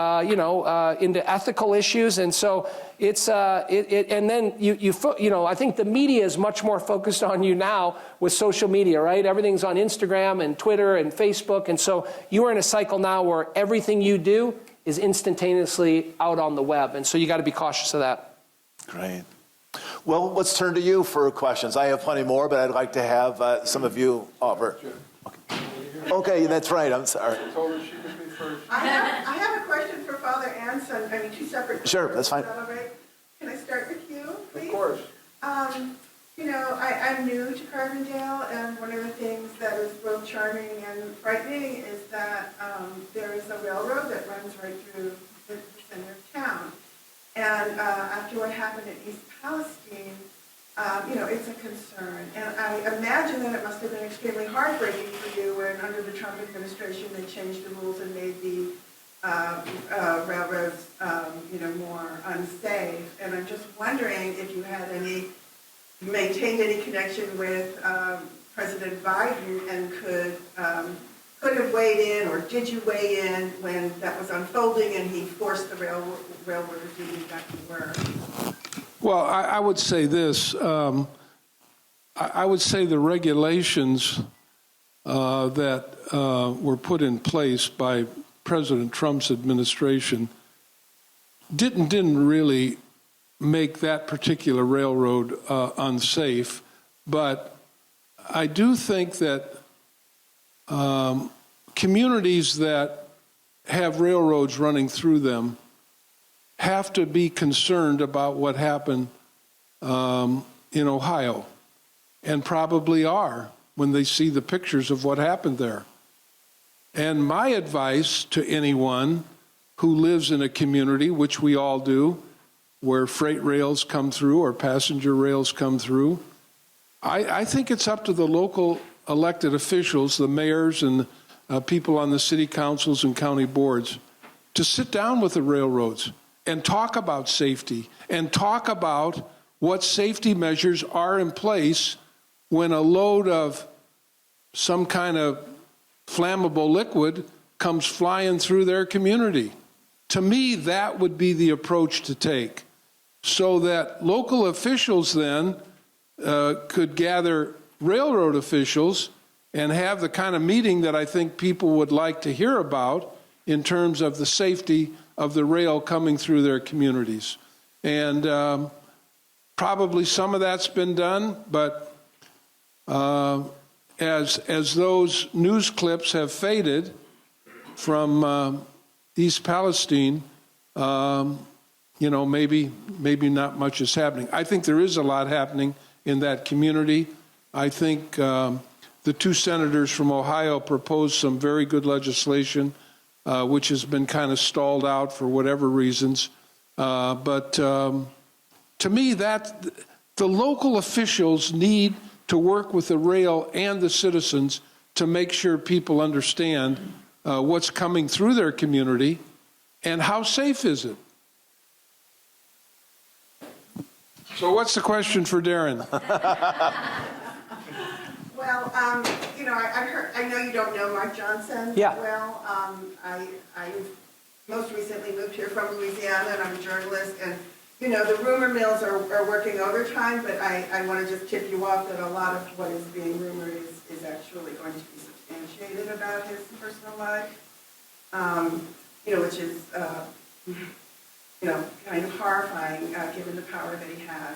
into ethical issues. And so it's, and then I think the media is much more focused on you now with social media, right? Everything's on Instagram and Twitter and Facebook. And so you are in a cycle now where everything you do is instantaneously out on the web. And so you got to be cautious of that. Great. Well, let's turn to you for questions. I have plenty more, but I'd like to have some of you offer. Okay, that's right. I'm sorry. I have a question for Father and son. I mean, 2 separate questions. Sure, that's fine. Is that all right? Can I start with you, please? Of course. I'm new to Carbondale, and one of the things that is both charming and frightening is that there is a railroad that runs right through the center of town. And after what happened in East Palestine, it's a concern. And I imagine that it must have been extremely heartbreaking for you when, under the Trump administration, they changed the rules and made the railroads, more unsafe. And I'm just wondering if you had maintained any connection with President Biden and could have weighed in, or did you weigh in when that was unfolding and he forced the railroaders to get back to work? Well, I would say this. I would say the regulations that were put in place by President Trump's administration didn't really make that particular railroad unsafe. But I do think that communities that have railroads running through them have to be concerned about what happened in Ohio, and probably are when they see the pictures of what happened there. And my advice to anyone who lives in a community, which we all do, where freight rails come through or passenger rails come through, I think it's up to the local elected officials, the mayors and people on the city councils and county boards, to sit down with the railroads and talk about safety and talk about what safety measures are in place when a load of some kind of flammable liquid comes flying through their community. To me, that would be the approach to take, so that local officials then could gather railroad officials and have the kind of meeting that I think people would like to hear about in terms of the safety of the rail coming through their communities. And probably some of that's been done, but as those news clips have faded from East Palestine, maybe not much is happening. I think there is a lot happening in that community. I think the two senators from Ohio proposed some very good legislation, which has been kind of stalled out for whatever reasons. But to me, that the local officials need to work with the rail and the citizens to make sure people understand what's coming through their community and how safe is it. So what's the question for Darin? Well, I know you don't know Mark Johnson Yeah. well. I most recently moved here from Louisiana, and I'm a journalist, and the rumor mills are working overtime, but I want to just tip you off that a lot of what is being rumored is actually going to be substantiated about his personal life, which is, kind of horrifying given the power that he has.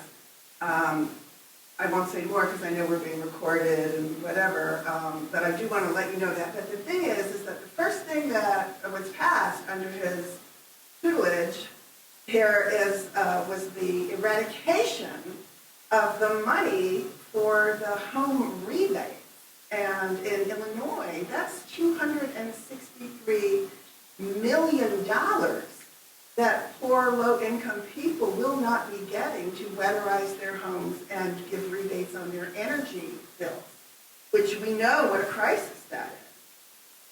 I won't say more because I know we're being recorded and whatever, but I do want to let you know that. But the thing is that the first thing that was passed under his tutelage here was the eradication of the money for the home rebate. And in Illinois, that's $263 million that poor low-income people will not be getting to weatherize their homes and give rebates on their energy bills, which we know what a crisis that is.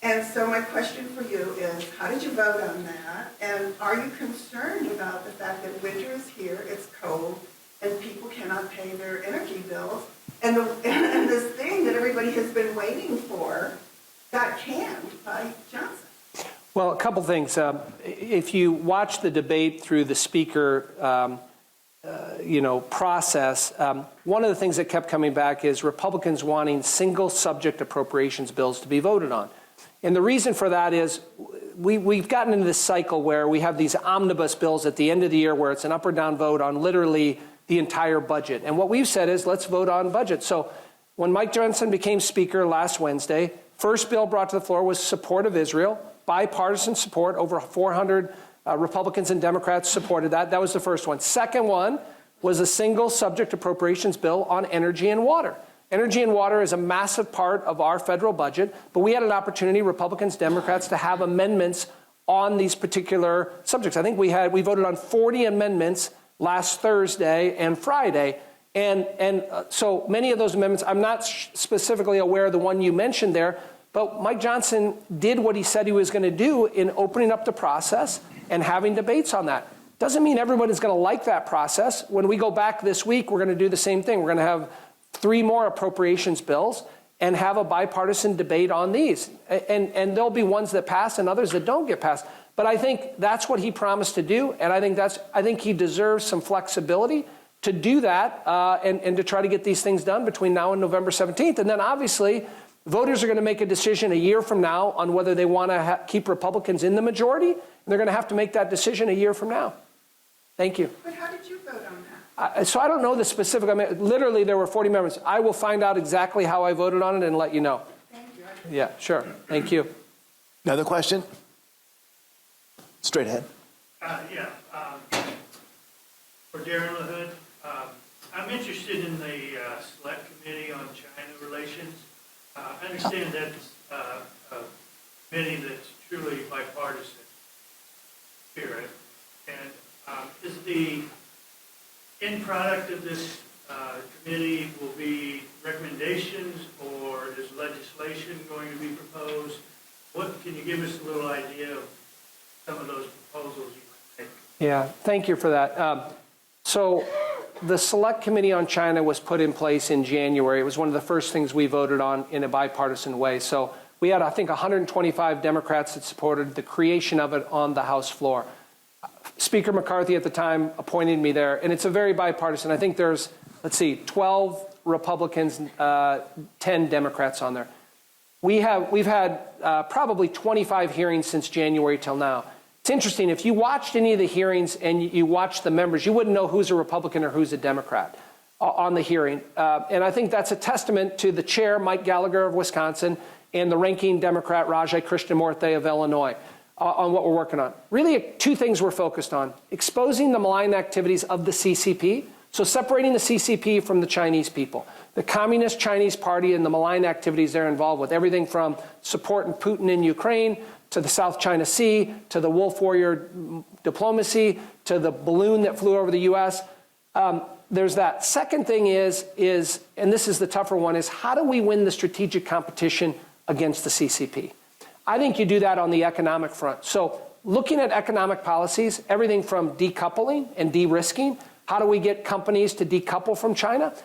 And so my question for you is, how did you vote on that? And are you concerned about the fact that winter is here, it's cold, and people cannot pay their energy bills? And this thing that everybody has been waiting for got canned by Johnson. Well, a couple things. If you watch the debate through the speaker, process, one of the things that kept coming back is Republicans wanting single subject appropriations bills to be voted on. And the reason for that is we've gotten into this cycle where we have these omnibus bills at the end of the year where it's an up or down vote on literally the entire budget. And what we've said is let's vote on budget. So when Mike Johnson became speaker last Wednesday, first bill brought to the floor was support of Israel. Bipartisan support, over 400 Republicans and Democrats supported that. That was the first one. Second one was a single subject appropriations bill on energy and water. Energy and water is a massive part of our federal budget, but we had an opportunity, Republicans, Democrats, to have amendments on these particular subjects. I think we voted on 40 amendments last Thursday and Friday. And so many of those amendments, I'm not specifically aware of the one you mentioned there, but Mike Johnson did what he said he was going to do in opening up the process and having debates on that. Doesn't mean everyone is going to like that process. When we go back this week, we're going to do the same thing. We're going to have 3 more appropriations bills and have a bipartisan debate on these. And there'll be ones that pass and others that don't get passed. But I think that's what he promised to do, and I think he deserves some flexibility to do that and to try to get these things done between now and November 17th. And then obviously, voters are going to make a decision a year from now on whether they want to keep Republicans in the majority, and they're going to have to make that decision a year from now. Thank you. But how did you vote on that? So I don't know the specific. I mean, literally, there were 40 members. I will find out exactly how I voted on it and let you know. Thank you. Yeah, sure. Thank you. Another question? Straight ahead. For Darin LaHood, I'm interested in the Select Committee on China Relations. I understand that's a committee that's truly bipartisan spirit. And is the end product of this committee will be recommendations, or is legislation going to be proposed? What can you give us a little idea of some of those proposals you might make? Yeah, thank you for that. So the Select Committee on China was put in place in January. It was one of the first things we voted on in a bipartisan way. So we had, I think, 125 Democrats that supported the creation of it on the House floor. Speaker McCarthy at the time appointed me there, and it's a very bipartisan. I think there's, 12 Republicans, 10 Democrats on there. We've had probably 25 hearings since January till now. It's interesting, if you watched any of the hearings and you watched the members, you wouldn't know who's a Republican or who's a Democrat on the hearing. And I think that's a testament to the chair, Mike Gallagher of Wisconsin, and the ranking Democrat, Rajai Krishnamurthy of Illinois, on what we're working on. Really, 2 things we're focused on. Exposing the malign activities of the CCP, so separating the CCP from the Chinese people. The Communist Chinese Party and the malign activities they're involved with, everything from supporting Putin in Ukraine to the South China Sea, to the wolf warrior diplomacy, to the balloon that flew over the U.S. There's that. Second thing is, and this is the tougher one, is how do we win the strategic competition against the CCP? I think you do that on the economic front. So looking at economic policies, everything from decoupling and de-risking, how do we get companies to decouple from China?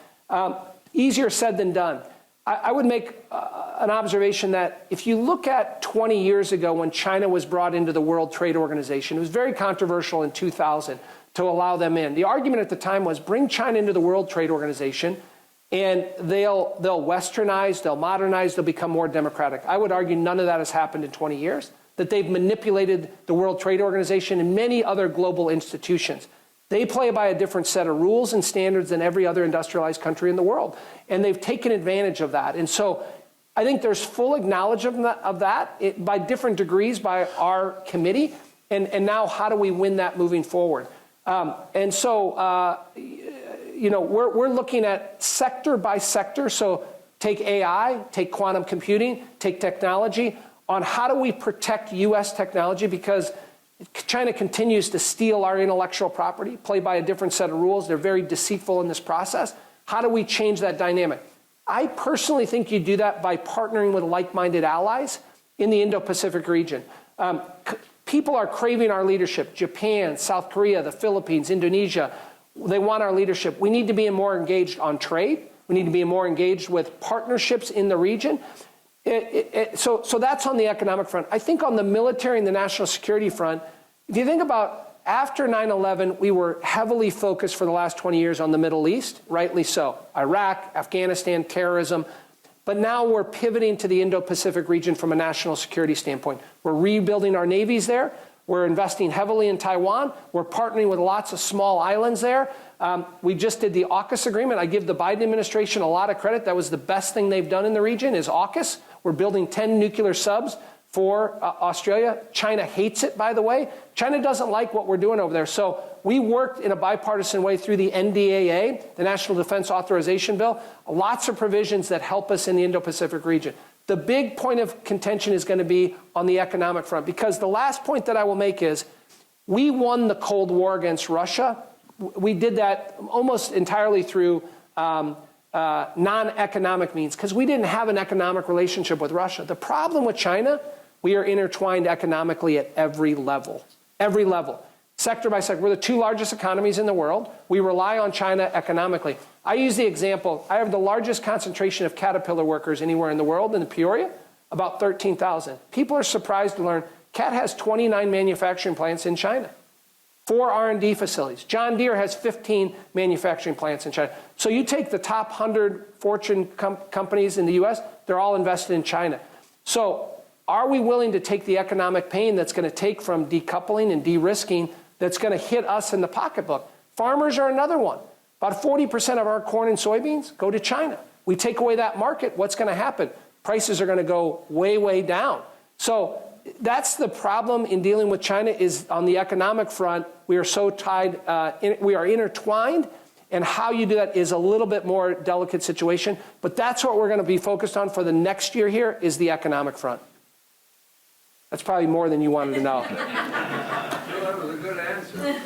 Easier said than done. I would make an observation that if you look at 20 years ago when China was brought into the World Trade Organization, it was very controversial in 2000 to allow them in. The argument at the time was bring China into the World Trade Organization and they'll westernize, they'll modernize, they'll become more democratic. I would argue none of that has happened in 20 years, that they've manipulated the World Trade Organization and many other global institutions. They play by a different set of rules and standards than every other industrialized country in the world. And they've taken advantage of that. And so I think there's full acknowledgement of that by different degrees by our committee. And now how do we win that moving forward? We're looking at sector by sector. So take AI, take quantum computing, take technology, on how do we protect U.S. technology, because China continues to steal our intellectual property, play by a different set of rules. They're very deceitful in this process. How do we change that dynamic? I personally think you do that by partnering with like-minded allies in the Indo-Pacific region. People are craving our leadership. Japan, South Korea, the Philippines, Indonesia, they want our leadership. We need to be more engaged on trade. We need to be more engaged with partnerships in the region. So that's on the economic front. I think on the military and the national security front, if you think about after 9/11, we were heavily focused for the last 20 years on the Middle East, rightly so. Iraq, Afghanistan, terrorism. But now we're pivoting to the Indo-Pacific region from a national security standpoint. We're rebuilding our navies there. We're investing heavily in Taiwan. We're partnering with lots of small islands there. We just did the AUKUS agreement. I give the Biden administration a lot of credit. That was the best thing they've done in the region is AUKUS. We're building 10 nuclear subs for Australia. China hates it, by the way. China doesn't like what we're doing over there. So we worked in a bipartisan way through the NDAA, the National Defense Authorization Bill, lots of provisions that help us in the Indo-Pacific region. The big point of contention is going to be on the economic front, because the last point that I will make is we won the Cold War against Russia. We did that almost entirely through non-economic means, because we didn't have an economic relationship with Russia. The problem with China, we are intertwined economically at every level, sector by sector. We're the two largest economies in the world. We rely on China economically. I use the example, I have the largest concentration of Caterpillar workers anywhere in the world, in the Peoria, about 13,000. People are surprised to learn Cat has 29 manufacturing plants in China, 4 R&D facilities. John Deere has 15 manufacturing plants in China. So you take the top 100 Fortune companies in the U.S., they're all invested in China. So are we willing to take the economic pain that's going to take from decoupling and de-risking that's going to hit us in the pocketbook? Farmers are another one. About 40% of our corn and soybeans go to China. We take away that market, what's going to happen? Prices are going to go way, way down. So that's the problem in dealing with China, is on the economic front, we are so tied, we are intertwined, and how you do that is a little bit more delicate situation. But that's what we're going to be focused on for the next year here, is the economic front. That's probably more than you wanted to know. That was a good answer.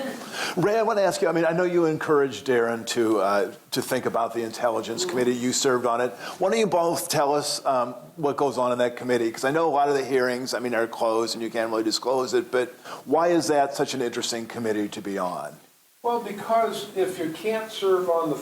Ray, I want to ask you, I know you encouraged Darin to think about the Intelligence Committee. You served on it. Why don't you both tell us what goes on in that committee? Because I know a lot of the hearings, are closed and you can't really disclose it, but why is that such an interesting committee to be on? Well, because if you can't serve on the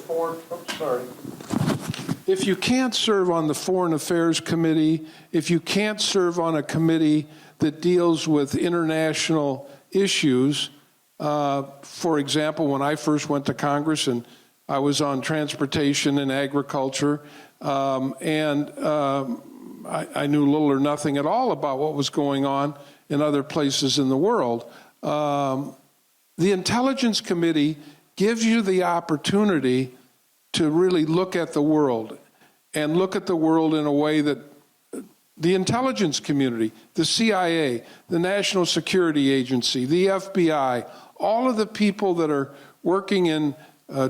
if you can't serve on the Foreign Affairs Committee, if you can't serve on a committee that deals with international issues, for example, when I first went to Congress and I was on transportation and agriculture, I knew little or nothing at all about what was going on in other places in the world. The Intelligence Committee gives you the opportunity to really look at the world, and look at the world in a way that the intelligence community, the CIA, the National Security Agency, the FBI, all of the people that are working in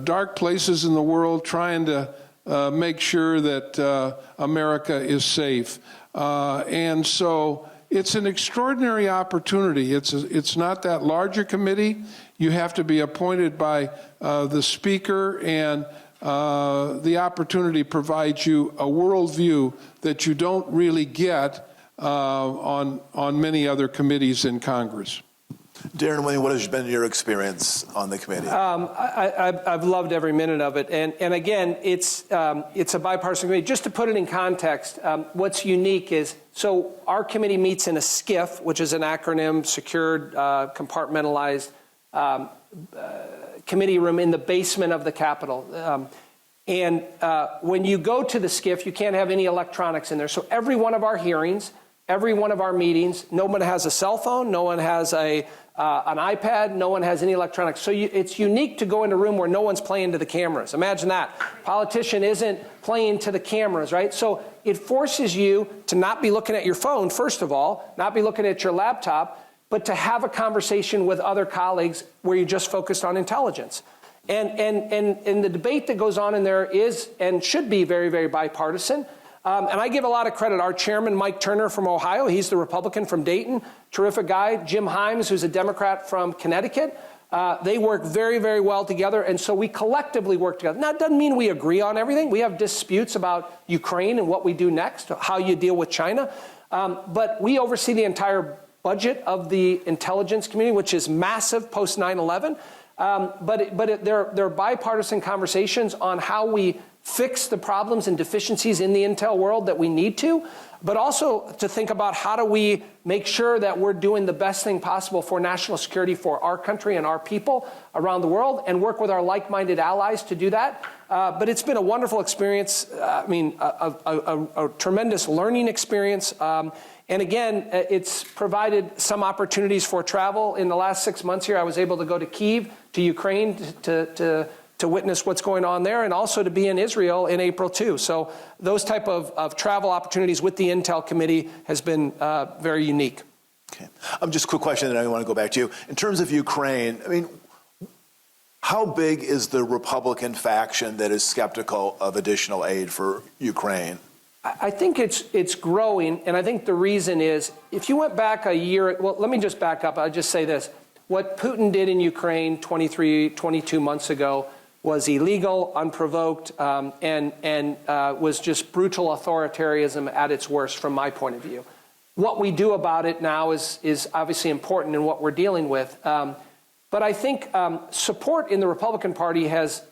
dark places in the world trying to make sure that America is safe. And so it's an extraordinary opportunity. It's not that large a committee. You have to be appointed by the Speaker, and the opportunity provides you a worldview that you don't really get on many other committees in Congress. Darin, what has been your experience on the committee? I've loved every minute of it. And again, it's a bipartisan committee. Just to put it in context, what's unique is, so our committee meets in a SCIF, which is an acronym, secured, compartmentalized committee room in the basement of the Capitol. And when you go to the SCIF, you can't have any electronics in there. So every one of our hearings, every one of our meetings, no one has a cell phone, no one has an iPad, no one has any electronics. So it's unique to go in a room where no one's playing to the cameras. Imagine that. Politician isn't playing to the cameras, right? So it forces you to not be looking at your phone, first of all, not be looking at your laptop, but to have a conversation with other colleagues where you're just focused on intelligence. And the debate that goes on in there is and should be very, very bipartisan. And I give a lot of credit. Our chairman, Mike Turner from Ohio, he's the Republican from Dayton, terrific guy. Jim Himes, who's a Democrat from Connecticut. They work very, very well together, and so we collectively work together. Now, it doesn't mean we agree on everything. We have disputes about Ukraine and what we do next, how you deal with China. But we oversee the entire budget of the intelligence community, which is massive post 9/11. But there are bipartisan conversations on how we fix the problems and deficiencies in the intel world that we need to, but also to think about how do we make sure that we're doing the best thing possible for national security for our country and our people around the world, and work with our like-minded allies to do that. But it's been a wonderful experience. I mean, a tremendous learning experience. And again, it's provided some opportunities for travel. In the last 6 months here, I was able to go to Kyiv, to Ukraine, to witness what's going on there, and also to be in Israel in April too. So those type of travel opportunities with the Intel Committee has been very unique. Okay. Just a quick question that I want to go back to you. In terms of Ukraine, I mean, how big is the Republican faction that is skeptical of additional aid for Ukraine? I think it's growing, and I think the reason is, if you went back a year, well, let me just back up. I'll just say this. What Putin did in Ukraine 22 months ago was illegal, unprovoked, and was just brutal authoritarianism at its worst from my point of view. What we do about it now is obviously important in what we're dealing with. But I think support in the Republican Party has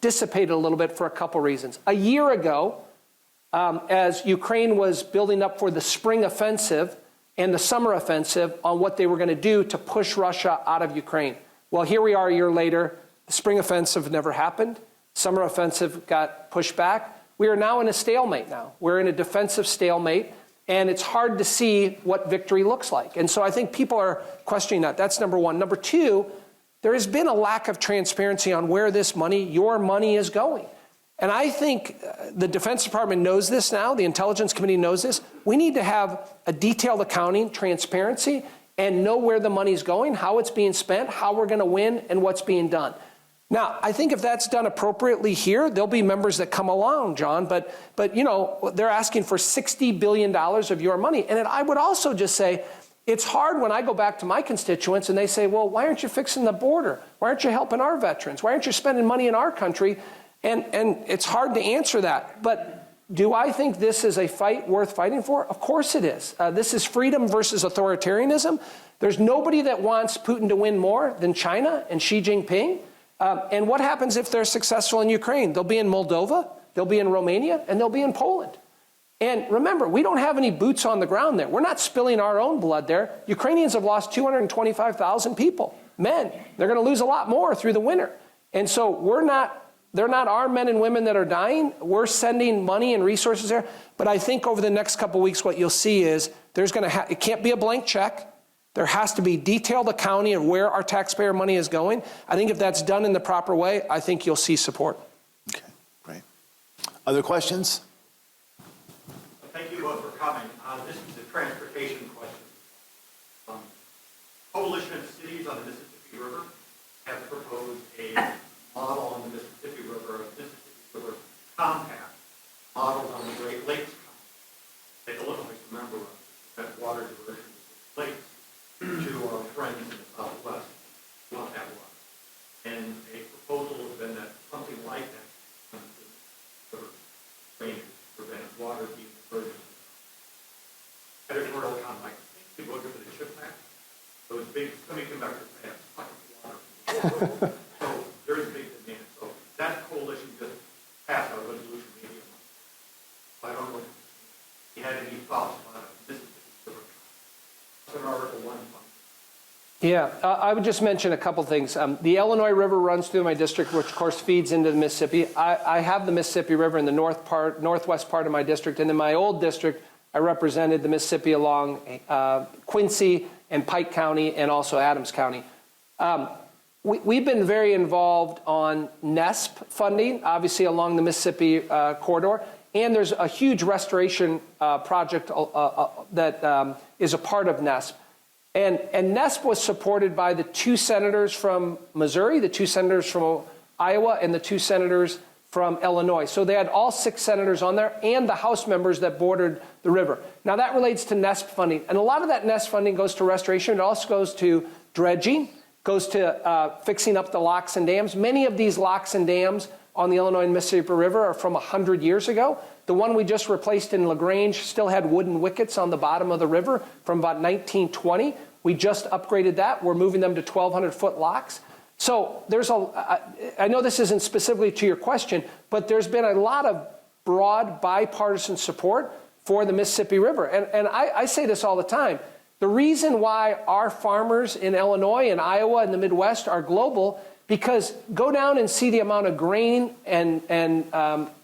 dissipated a little bit for a couple reasons. A year ago, as Ukraine was building up for the spring offensive and the summer offensive on what they were going to do to push Russia out of Ukraine. Well, here we are a year later. The spring offensive never happened. Summer offensive got pushed back. We are now in a stalemate now. We're in a defensive stalemate, and it's hard to see what victory looks like. And so I think people are questioning that. That's number one. Number two, there has been a lack of transparency on where this money, your money, is going. And I think the Defense Department knows this now. The Intelligence Committee knows this. We need to have a detailed accounting, transparency, and know where the money's going, how it's being spent, how we're going to win, and what's being done. Now, I think if that's done appropriately here, there'll be members that come along, John. But they're asking for $60 billion of your money. And I would also just say, it's hard when I go back to my constituents and they say, well, why aren't you fixing the border? Why aren't you helping our veterans? Why aren't you spending money in our country? And it's hard to answer that. But do I think this is a fight worth fighting for? Of course it is. This is freedom versus authoritarianism. There's nobody that wants Putin to win more than China and Xi Jinping. And what happens if they're successful in Ukraine? They'll be in Moldova, they'll be in Romania, and they'll be in Poland. And remember, we don't have any boots on the ground there. We're not spilling our own blood there. Ukrainians have lost 225,000 people, men. They're going to lose a lot more through the winter. And so they're not our men and women that are dying. We're sending money and resources there. But I think over the next couple of weeks, what you'll see is it can't be a blank check. There has to be detailed accounting of where our taxpayer money is going. I think if that's done in the proper way, I think you'll see support. Okay, great. Other questions? Thank you both for coming. This is a transportation question. Coalition of cities on the Mississippi River have proposed a model on the Mississippi River of compact modeled on the Great Lakes Compact that Illinois is a member of, that water diversion of the lakes to our friends in the Southwest who want that water. And a proposal has been that something like that comes to the drainage to prevent water being diverted. Editorial comment, I think people look at the chip back, those big semiconductor fabs suck up water. So there is big demand. So that coalition just passed our resolution maybe a month. I don't know if you had any thoughts about it. This is an Article 1 fund. Yeah, I would just mention a couple things. The Illinois River runs through my district, which of course feeds into the Mississippi. I have the Mississippi River in the northwest part of my district, and in my old district, I represented the Mississippi along Quincy and Pike County and also Adams County. We've been very involved on NESP funding, obviously along the Mississippi corridor, and there's a huge restoration project that is a part of NESP. And NESP was supported by the 2 senators from Missouri, the 2 senators from Iowa, and the 2 senators from Illinois. So they had all 6 senators on there and the House members that bordered the river. Now that relates to NESP funding. And a lot of that NESP funding goes to restoration. It also goes to dredging, goes to fixing up the locks and dams. Many of these locks and dams on the Illinois and Mississippi River are from 100 years ago. The one we just replaced in LaGrange still had wooden wickets on the bottom of the river from about 1920. We just upgraded that. We're moving them to 1,200-foot locks. So I know this isn't specifically to your question, but there's been a lot of broad bipartisan support for the Mississippi River. And I say this all the time. The reason why our farmers in Illinois and Iowa and the Midwest are global, because go down and see the amount of grain and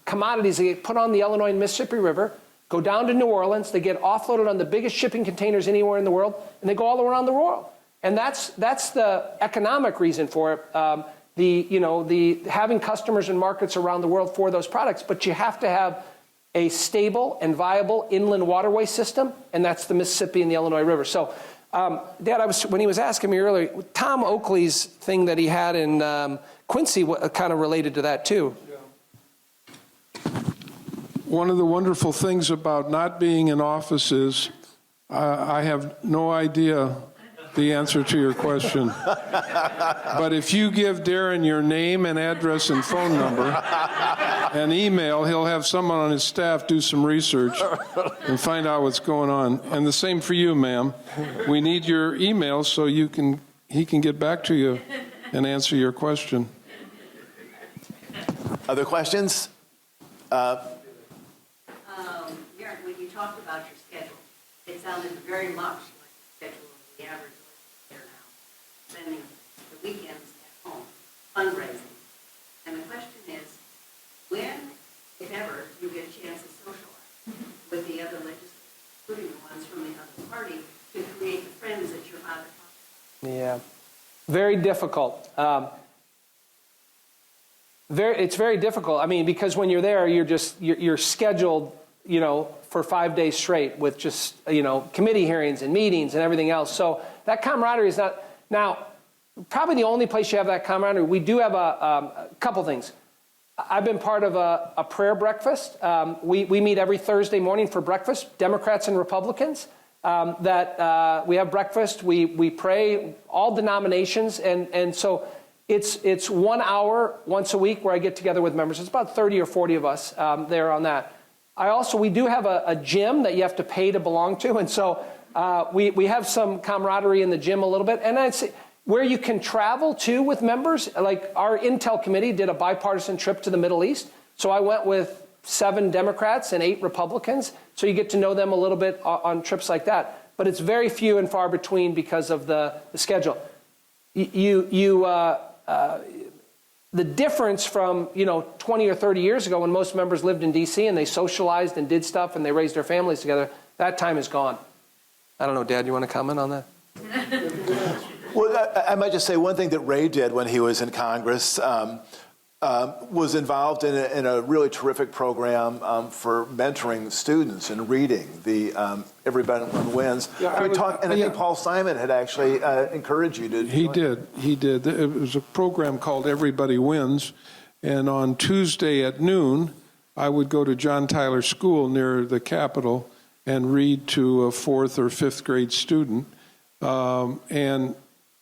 commodities that get put on the Illinois and Mississippi River, go down to New Orleans, they get offloaded on the biggest shipping containers anywhere in the world, and they go all around the world. And that's the economic reason for it, having customers and markets around the world for those products. But you have to have a stable and viable inland waterway system, and that's the Mississippi and the Illinois River. So, Dad, when he was asking me earlier, Tom Oakley's thing that he had in Quincy kind of related to that too. One of the wonderful things about not being in office is I have no idea the answer to your question. But if you give Darin your name and address and phone number and email, he'll have someone on his staff do some research and find out what's going on. And the same for you, ma'am. We need your email so he can get back to you and answer your question. Other questions? When you talked about your schedule, it sounded very much like the schedule of the average legislator now, spending the weekends at home, fundraising. And the question is, when, if ever, do you get a chance to socialize with the other legislators, including the ones from the other party, to create the friends that your father talked about? Yeah, very difficult. It's very difficult. I mean, because when you're there, you're scheduled, for 5 days straight with just, committee hearings and meetings and everything else. So that camaraderie is not, now, probably the only place you have that camaraderie. We do have a couple things. I've been part of a prayer breakfast. We meet every Thursday morning for breakfast, Democrats and Republicans. We have breakfast, we pray, all denominations, and so it's 1 hour once a week where I get together with members. It's about 30 or 40 of us there on that. We do have a gym that you have to pay to belong to, and so we have some camaraderie in the gym a little bit. And I'd say where you can travel to with members, like our Intel committee did a bipartisan trip to the Middle East. So I went with 7 Democrats and 8 Republicans. So you get to know them a little bit on trips like that. But it's very few and far between because of the schedule. The difference from 20 or 30 years ago when most members lived in D.C. and they socialized and did stuff and they raised their families together, that time is gone. I don't know, Dad, you want to comment on that? Well, I might just say one thing that Ray did when he was in Congress was involved in a really terrific program for mentoring students and reading, the Everyone Wins. Yeah, I think Paul Simon had actually encouraged you to. He did. It was a program called Everybody Wins, and on Tuesday at noon, I would go to John Tyler School near the Capitol and read to a 4th or 5th grade student and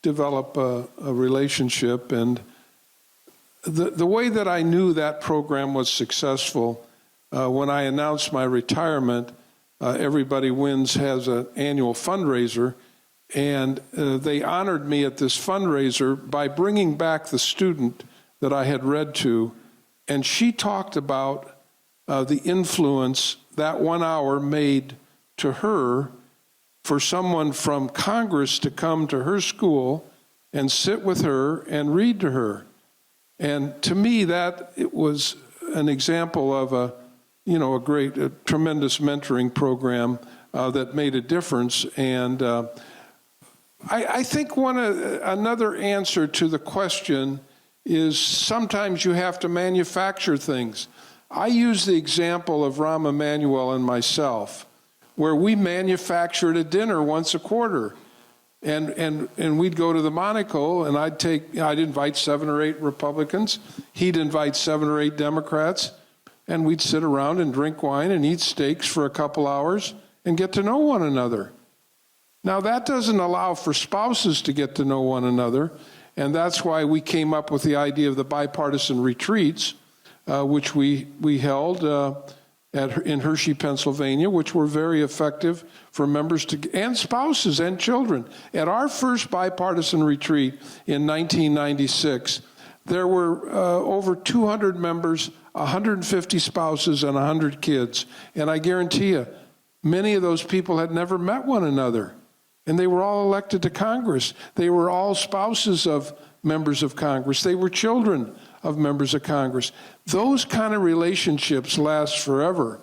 develop a relationship. And the way that I knew that program was successful, when I announced my retirement, Everybody Wins has an annual fundraiser, and they honored me at this fundraiser by bringing back the student that I had read to, and she talked about the influence that 1 hour made to her for someone from Congress to come to her school and sit with her and read to her. And to me, that it was an example of a tremendous mentoring program that made a difference. And I think another answer to the question is sometimes you have to manufacture things. I use the example of Rahm Emanuel and myself, where we manufactured a dinner once a quarter. And we'd go to the Monaco, and I'd invite 7 or 8 Republicans. He'd invite 7 or 8 Democrats, and we'd sit around and drink wine and eat steaks for a couple hours and get to know one another. Now, that doesn't allow for spouses to get to know one another, and that's why we came up with the idea of the bipartisan retreats, which we held in Hershey, Pennsylvania, which were very effective for members and spouses and children. At our first bipartisan retreat in 1996, there were over 200 members, 150 spouses, and 100 kids. And I guarantee you, many of those people had never met one another. And they were all elected to Congress. They were all spouses of members of Congress. They were children of members of Congress. Those kind of relationships last forever.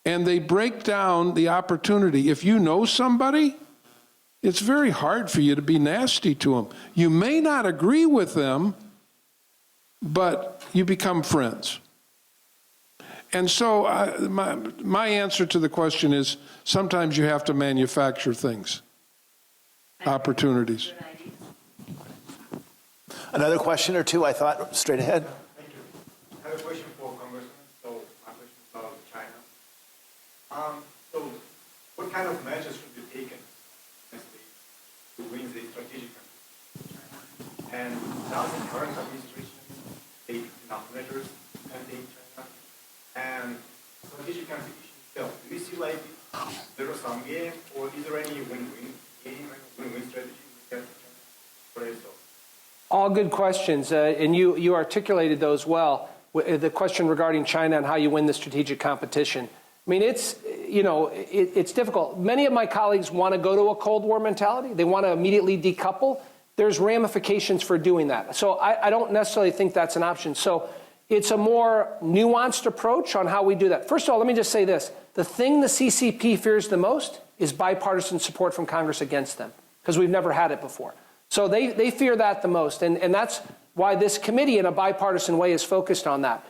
And they break down the opportunity. If you know somebody, it's very hard for you to be nasty to them. You may not agree with them, but you become friends. And so my answer to the question is sometimes you have to manufacture things, opportunities. Another question or two, I thought, straight ahead. Thank you. I have a question for Congressman. So my question is about China. So what kind of measures should be taken to win the strategic country? And does the current administration take enough measures to contain China? And strategic country itself, do you see like zero-sum game, or is there any win-win game, win-win strategy with China? What is so? All good questions, and you articulated those well. The question regarding China and how you win the strategic competition. I mean, it's difficult. Many of my colleagues want to go to a Cold War mentality. They want to immediately decouple. There's ramifications for doing that. So I don't necessarily think that's an option. So it's a more nuanced approach on how we do that. First of all, let me just say this. The thing the CCP fears the most is bipartisan support from Congress against them, because we've never had it before. So they fear that the most, and that's why this committee in a bipartisan way is focused on that.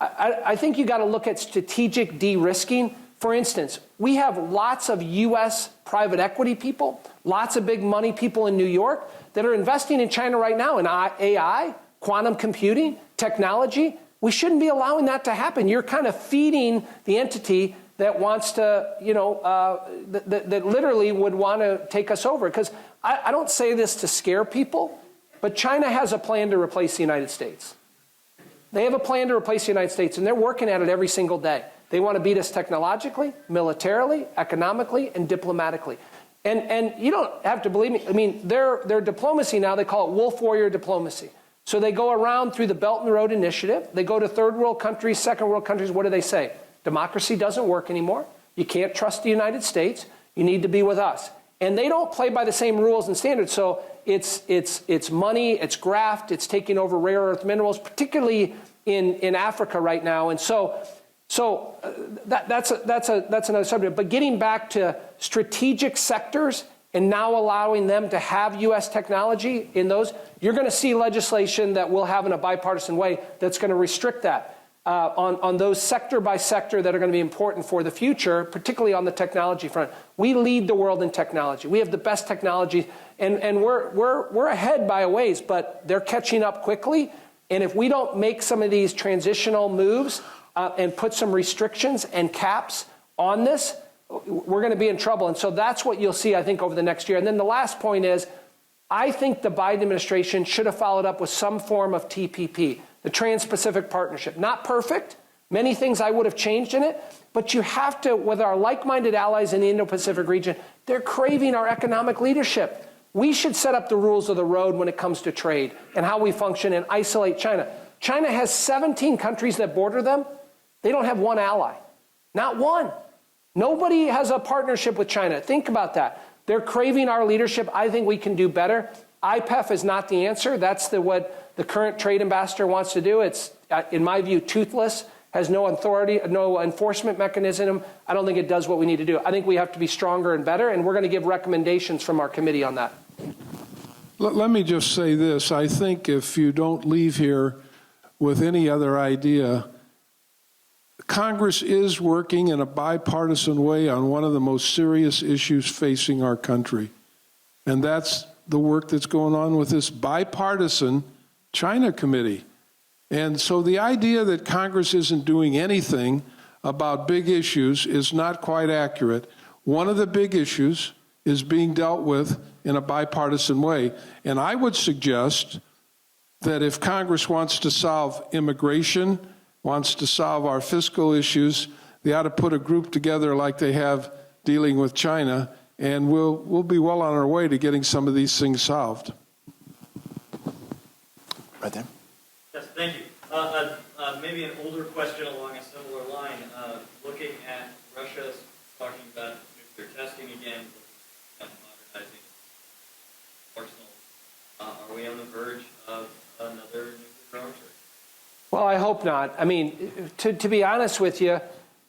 I think you got to look at strategic de-risking. For instance, we have lots of U.S. private equity people, lots of big money people in New York that are investing in China right now in AI, quantum computing, technology. We shouldn't be allowing that to happen. You're kind of feeding the entity that wants to, that literally would want to take us over. Because I don't say this to scare people, but China has a plan to replace the United States. They have a plan to replace the United States, and they're working at it every single day. They want to beat us technologically, militarily, economically, and diplomatically. And you don't have to believe me. I mean, their diplomacy now, they call it wolf warrior diplomacy. So they go around through the Belt and Road Initiative. They go to third world countries, second world countries. What do they say? Democracy doesn't work anymore. You can't trust the United States. You need to be with us. And they don't play by the same rules and standards. So it's money, it's graft, it's taking over rare earth minerals, particularly in Africa right now. And so that's another subject. But getting back to strategic sectors and now allowing them to have U.S. technology in those, you're going to see legislation that we'll have in a bipartisan way that's going to restrict that. On those sector by sector that are going to be important for the future, particularly on the technology front. We lead the world in technology. We have the best technology, and we're ahead by a ways, but they're catching up quickly. And if we don't make some of these transitional moves, and put some restrictions and caps on this, we're going to be in trouble. And so that's what you'll see, I think, over the next year. And then the last point is, I think the Biden administration should have followed up with some form of TPP, the Trans-Pacific Partnership. Not perfect. Many things I would have changed in it. But you have to, with our like-minded allies in the Indo-Pacific region, they're craving our economic leadership. We should set up the rules of the road when it comes to trade and how we function and isolate China. China has 17 countries that border them. They don't have one ally. Not one. Nobody has a partnership with China. Think about that. They're craving our leadership. I think we can do better. IPEF is not the answer. That's what the current trade ambassador wants to do. It's, in my view, toothless, has no authority, no enforcement mechanism. I don't think it does what we need to do. I think we have to be stronger and better, and we're going to give recommendations from our committee on that. Let me just say this. I think if you don't leave here with any other idea, Congress is working in a bipartisan way on one of the most serious issues facing our country. And that's the work that's going on with this bipartisan China committee. And so the idea that Congress isn't doing anything about big issues is not quite accurate. One of the big issues is being dealt with in a bipartisan way. And I would suggest that if Congress wants to solve immigration, wants to solve our fiscal issues, they ought to put a group together like they have dealing with China, and we'll be well on our way to getting some of these things solved. Right there. Yes, thank you. Maybe an older question along a similar line. Looking at Russia talking about nuclear testing again, modernizing arsenal, are we on the verge of another nuclear arms race? Well, I hope not. I mean, to be honest with you,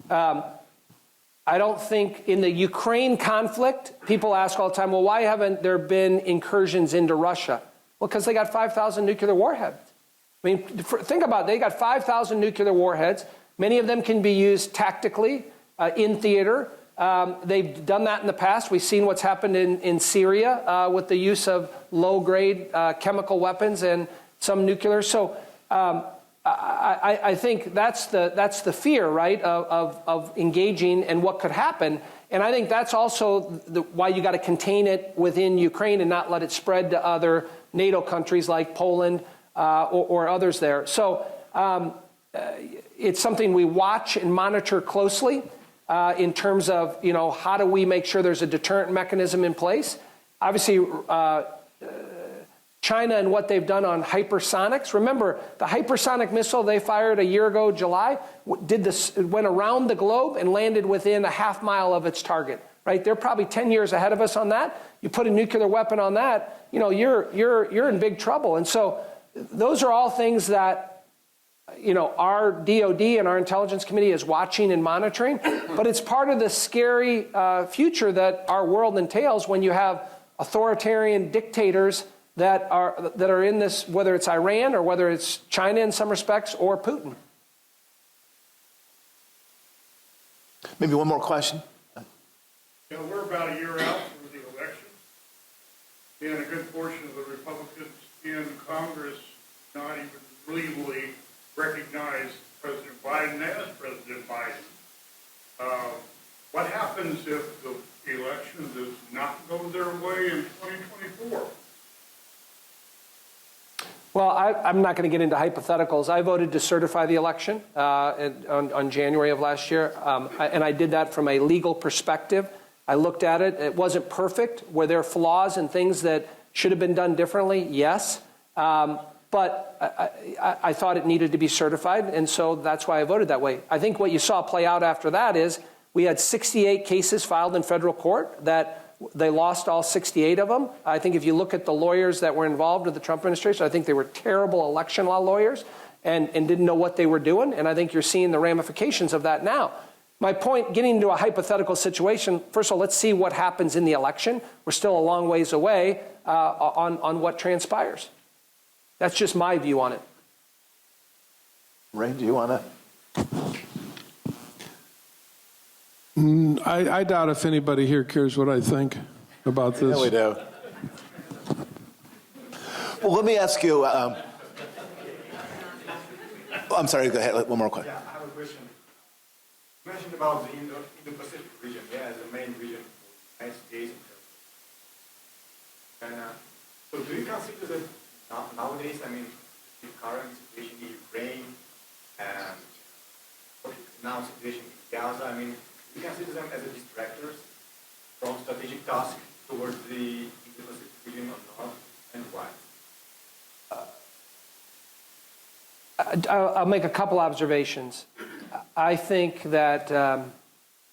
I don't think in the Ukraine conflict, people ask all the time, well, why haven't there been incursions into Russia? Well, because they got 5,000 nuclear warheads. I mean, think about it. They got 5,000 nuclear warheads. Many of them can be used tactically in theater. They've done that in the past. We've seen what's happened in Syria with the use of low-grade chemical weapons and some nuclear. So I think that's the fear, right, of engaging and what could happen. And I think that's also why you got to contain it within Ukraine and not let it spread to other NATO countries like Poland or others there. So it's something we watch and monitor closely in terms of, how do we make sure there's a deterrent mechanism in place? Obviously, China and what they've done on hypersonics. Remember, the hypersonic missile they fired a year ago, July, went around the globe and landed within a half mile of its target. Right? They're probably 10 years ahead of us on that. You put a nuclear weapon on that, you're in big trouble. And so those are all things that, our DOD and our Intelligence Committee is watching and monitoring. But it's part of the scary future that our world entails when you have authoritarian dictators that are in this, whether it's Iran or whether it's China in some respects or Putin. Maybe one more question. We're about a year out from the election, and a good portion of the Republicans in Congress not even legally recognize President Biden as President Biden. What happens if the election does not go their way in 2024? Well, I'm not going to get into hypotheticals. I voted to certify the election on January of last year, and I did that from a legal perspective. I looked at it. It wasn't perfect. Were there flaws and things that should have been done differently? Yes. But I thought it needed to be certified, and so that's why I voted that way. I think what you saw play out after that is we had 68 cases filed in federal court that they lost all 68 of them. I think if you look at the lawyers that were involved with the Trump administration, I think they were terrible election law lawyers and didn't know what they were doing, and I think you're seeing the ramifications of that now. My point, getting into a hypothetical situation, first of all, let's see what happens in the election. We're still a long ways away on what transpires. That's just my view on it. Ray, do you want to? I doubt if anybody here cares what I think about this. Yeah, we do. Well, let me ask you, I'm sorry, go ahead, one more question. Yeah, I have a question. You mentioned about the Indo-Pacific region, as the main region for the United States. And so do you consider that nowadays, the current situation in Ukraine and now situation in Gaza, do you consider them as distractors from strategic tasks towards the Indo-Pacific region or not, and why? I'll make a couple observations. I think that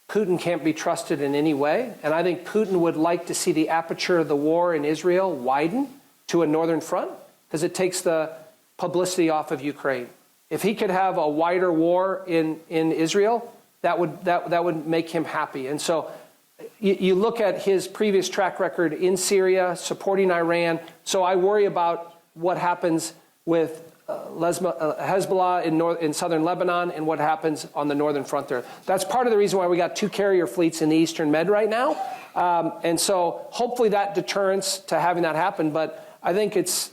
Putin can't be trusted in any way, and I think Putin would like to see the aperture of the war in Israel widen to a northern front, because it takes the publicity off of Ukraine. If he could have a wider war in Israel, that would make him happy. And so you look at his previous track record in Syria, supporting Iran, so I worry about what happens with Hezbollah in southern Lebanon and what happens on the northern front there. That's part of the reason why we got 2 carrier fleets in the Eastern Med right now. And so hopefully that deterrence to having that happen. But I think it's,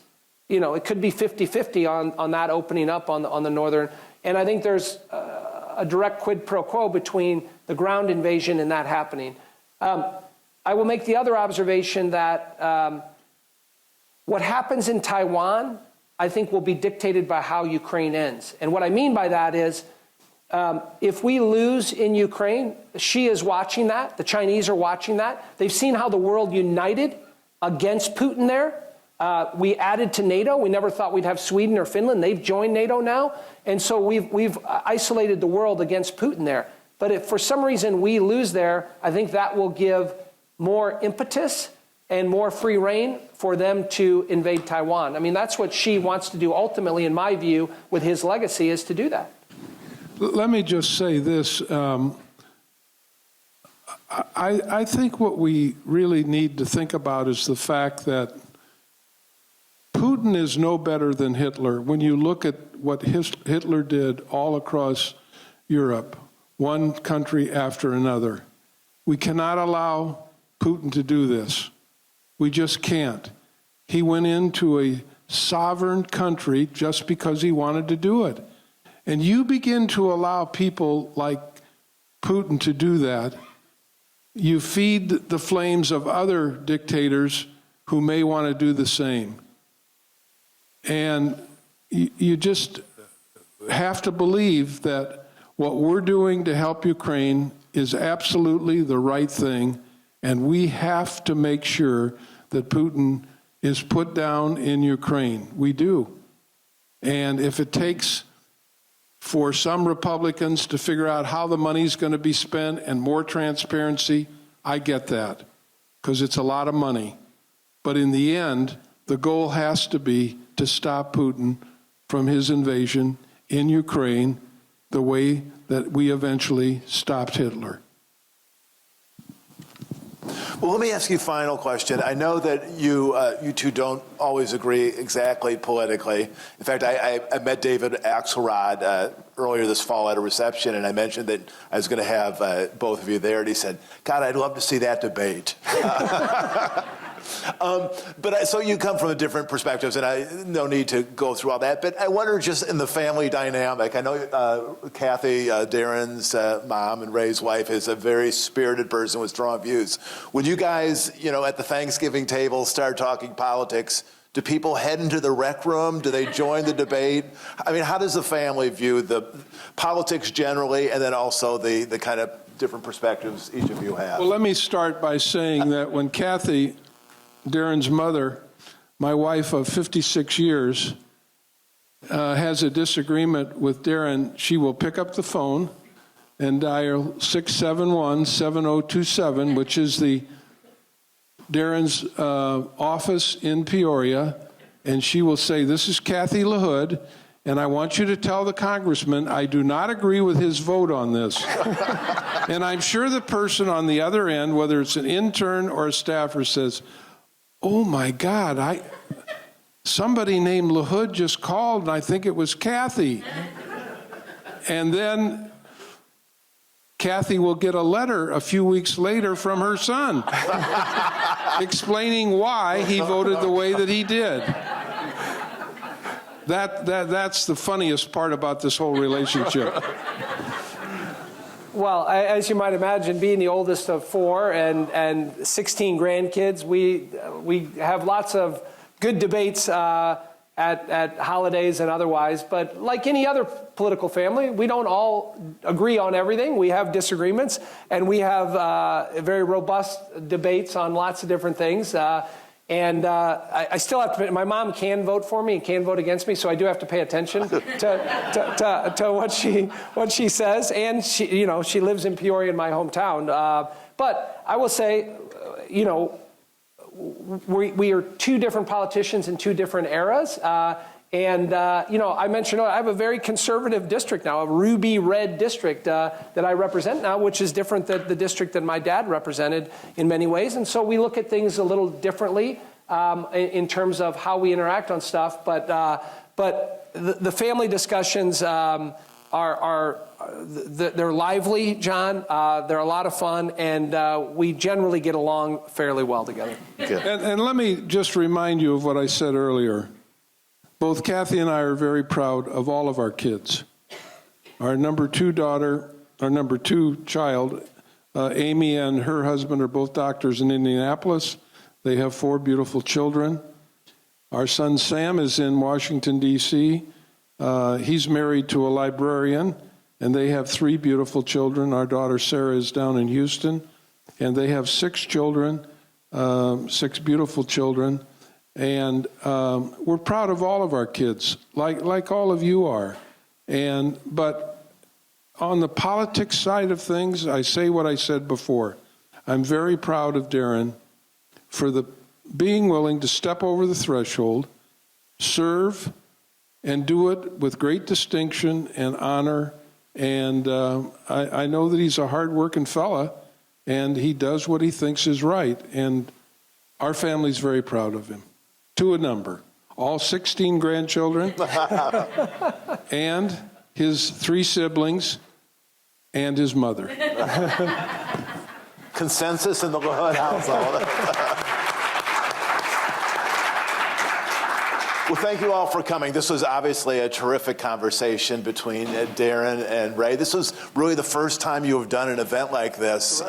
it could be 50-50 on that opening up on the northern. And I think there's a direct quid pro quo between the ground invasion and that happening. I will make the other observation that what happens in Taiwan, I think, will be dictated by how Ukraine ends. And what I mean by that is, if we lose in Ukraine, Xi is watching that. The Chinese are watching that. They've seen how the world united against Putin there. We added to NATO. We never thought we'd have Sweden or Finland. They've joined NATO now. And so we've isolated the world against Putin there. But if for some reason we lose there, I think that will give more impetus and more free reign for them to invade Taiwan. That's what Xi wants to do ultimately, in my view, with his legacy, is to do that. Let me just say this. I think what we really need to think about is the fact that Putin is no better than Hitler. When you look at what Hitler did all across Europe, one country after another, we cannot allow Putin to do this. We just can't. He went into a sovereign country just because he wanted to do it. And you begin to allow people like Putin to do that, you feed the flames of other dictators who may want to do the same. And you just have to believe that what we're doing to help Ukraine is absolutely the right thing, and we have to make sure that Putin is put down in Ukraine. We do. And if it takes for some Republicans to figure out how the money's going to be spent and more transparency, I get that, because it's a lot of money. But in the end, the goal has to be to stop Putin from his invasion in Ukraine the way that we eventually stopped Hitler. Well, let me ask you a final question. I know that you two don't always agree exactly politically. In fact, I met David Axelrod earlier this fall at a reception, and I mentioned that I was going to have both of you there, and he said, God, I'd love to see that debate. So you come from different perspectives, and no need to go through all that, but I wonder just in the family dynamic. I know Kathy, Darin's mom and Ray's wife, is a very spirited person with strong views. When you guys, at the Thanksgiving table start talking politics, do people head into the rec room? Do they join the debate? How does the family view the politics generally, and then also the kind of different perspectives each of you have? Well, let me start by saying that when Kathy, Darin's mother, my wife of 56 years, has a disagreement with Darin, she will pick up the phone and dial 671-7027, which is Darin's office in Peoria, and she will say, "This is Kathy LaHood, and I want you to tell the congressman I do not agree with his vote on this." And I'm sure the person on the other end, whether it's an intern or a staffer, says, "Oh my God, somebody named LaHood just called, and I think it was Kathy." And then Kathy will get a letter a few weeks later from her son explaining why he voted the way that he did. That's the funniest part about this whole relationship. Well, as you might imagine, being the oldest of 4 and 16 grandkids, we have lots of good debates at holidays and otherwise. But like any other political family, we don't all agree on everything. We have disagreements, and we have very robust debates on lots of different things. I still have to. My mom can vote for me and can vote against me, so I do have to pay attention to what she says. And she lives in Peoria, in my hometown. But I will say, we are 2 different politicians in 2 different eras. I mentioned I have a very conservative district now, a ruby red district that I represent now, which is different than the district that my dad represented in many ways. And so we look at things a little differently in terms of how we interact on stuff. But the family discussions they're lively, John. They're a lot of fun, and we generally get along fairly well together. And let me just remind you of what I said earlier. Both Kathy and I are very proud of all of our kids. Our number 2 child, Amy, and her husband are both doctors in Indianapolis. They have 4 beautiful children. Our son Sam is in Washington, D.C. He's married to a librarian, and they have 3 beautiful children. Our daughter Sarah is down in Houston, and they have 6 children, 6 beautiful children. And we're proud of all of our kids, like all of you are. But on the politics side of things, I say what I said before. I'm very proud of Darin for being willing to step over the threshold, serve, and do it with great distinction and honor. And I know that he's a hard-working fella, and he does what he thinks is right. And our family's very proud of him. To a number. All 16 grandchildren, and his 3 siblings, and his mother. Consensus in the LaHood household. Well, thank you all for coming. This was obviously a terrific conversation between Darin and Ray. This was really the first time you have done an event like this.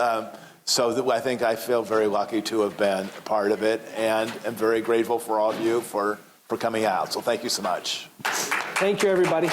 So I think I feel very lucky to have been a part of it, and I'm very grateful for all of you for coming out. So thank you so much. Thank you, everybody.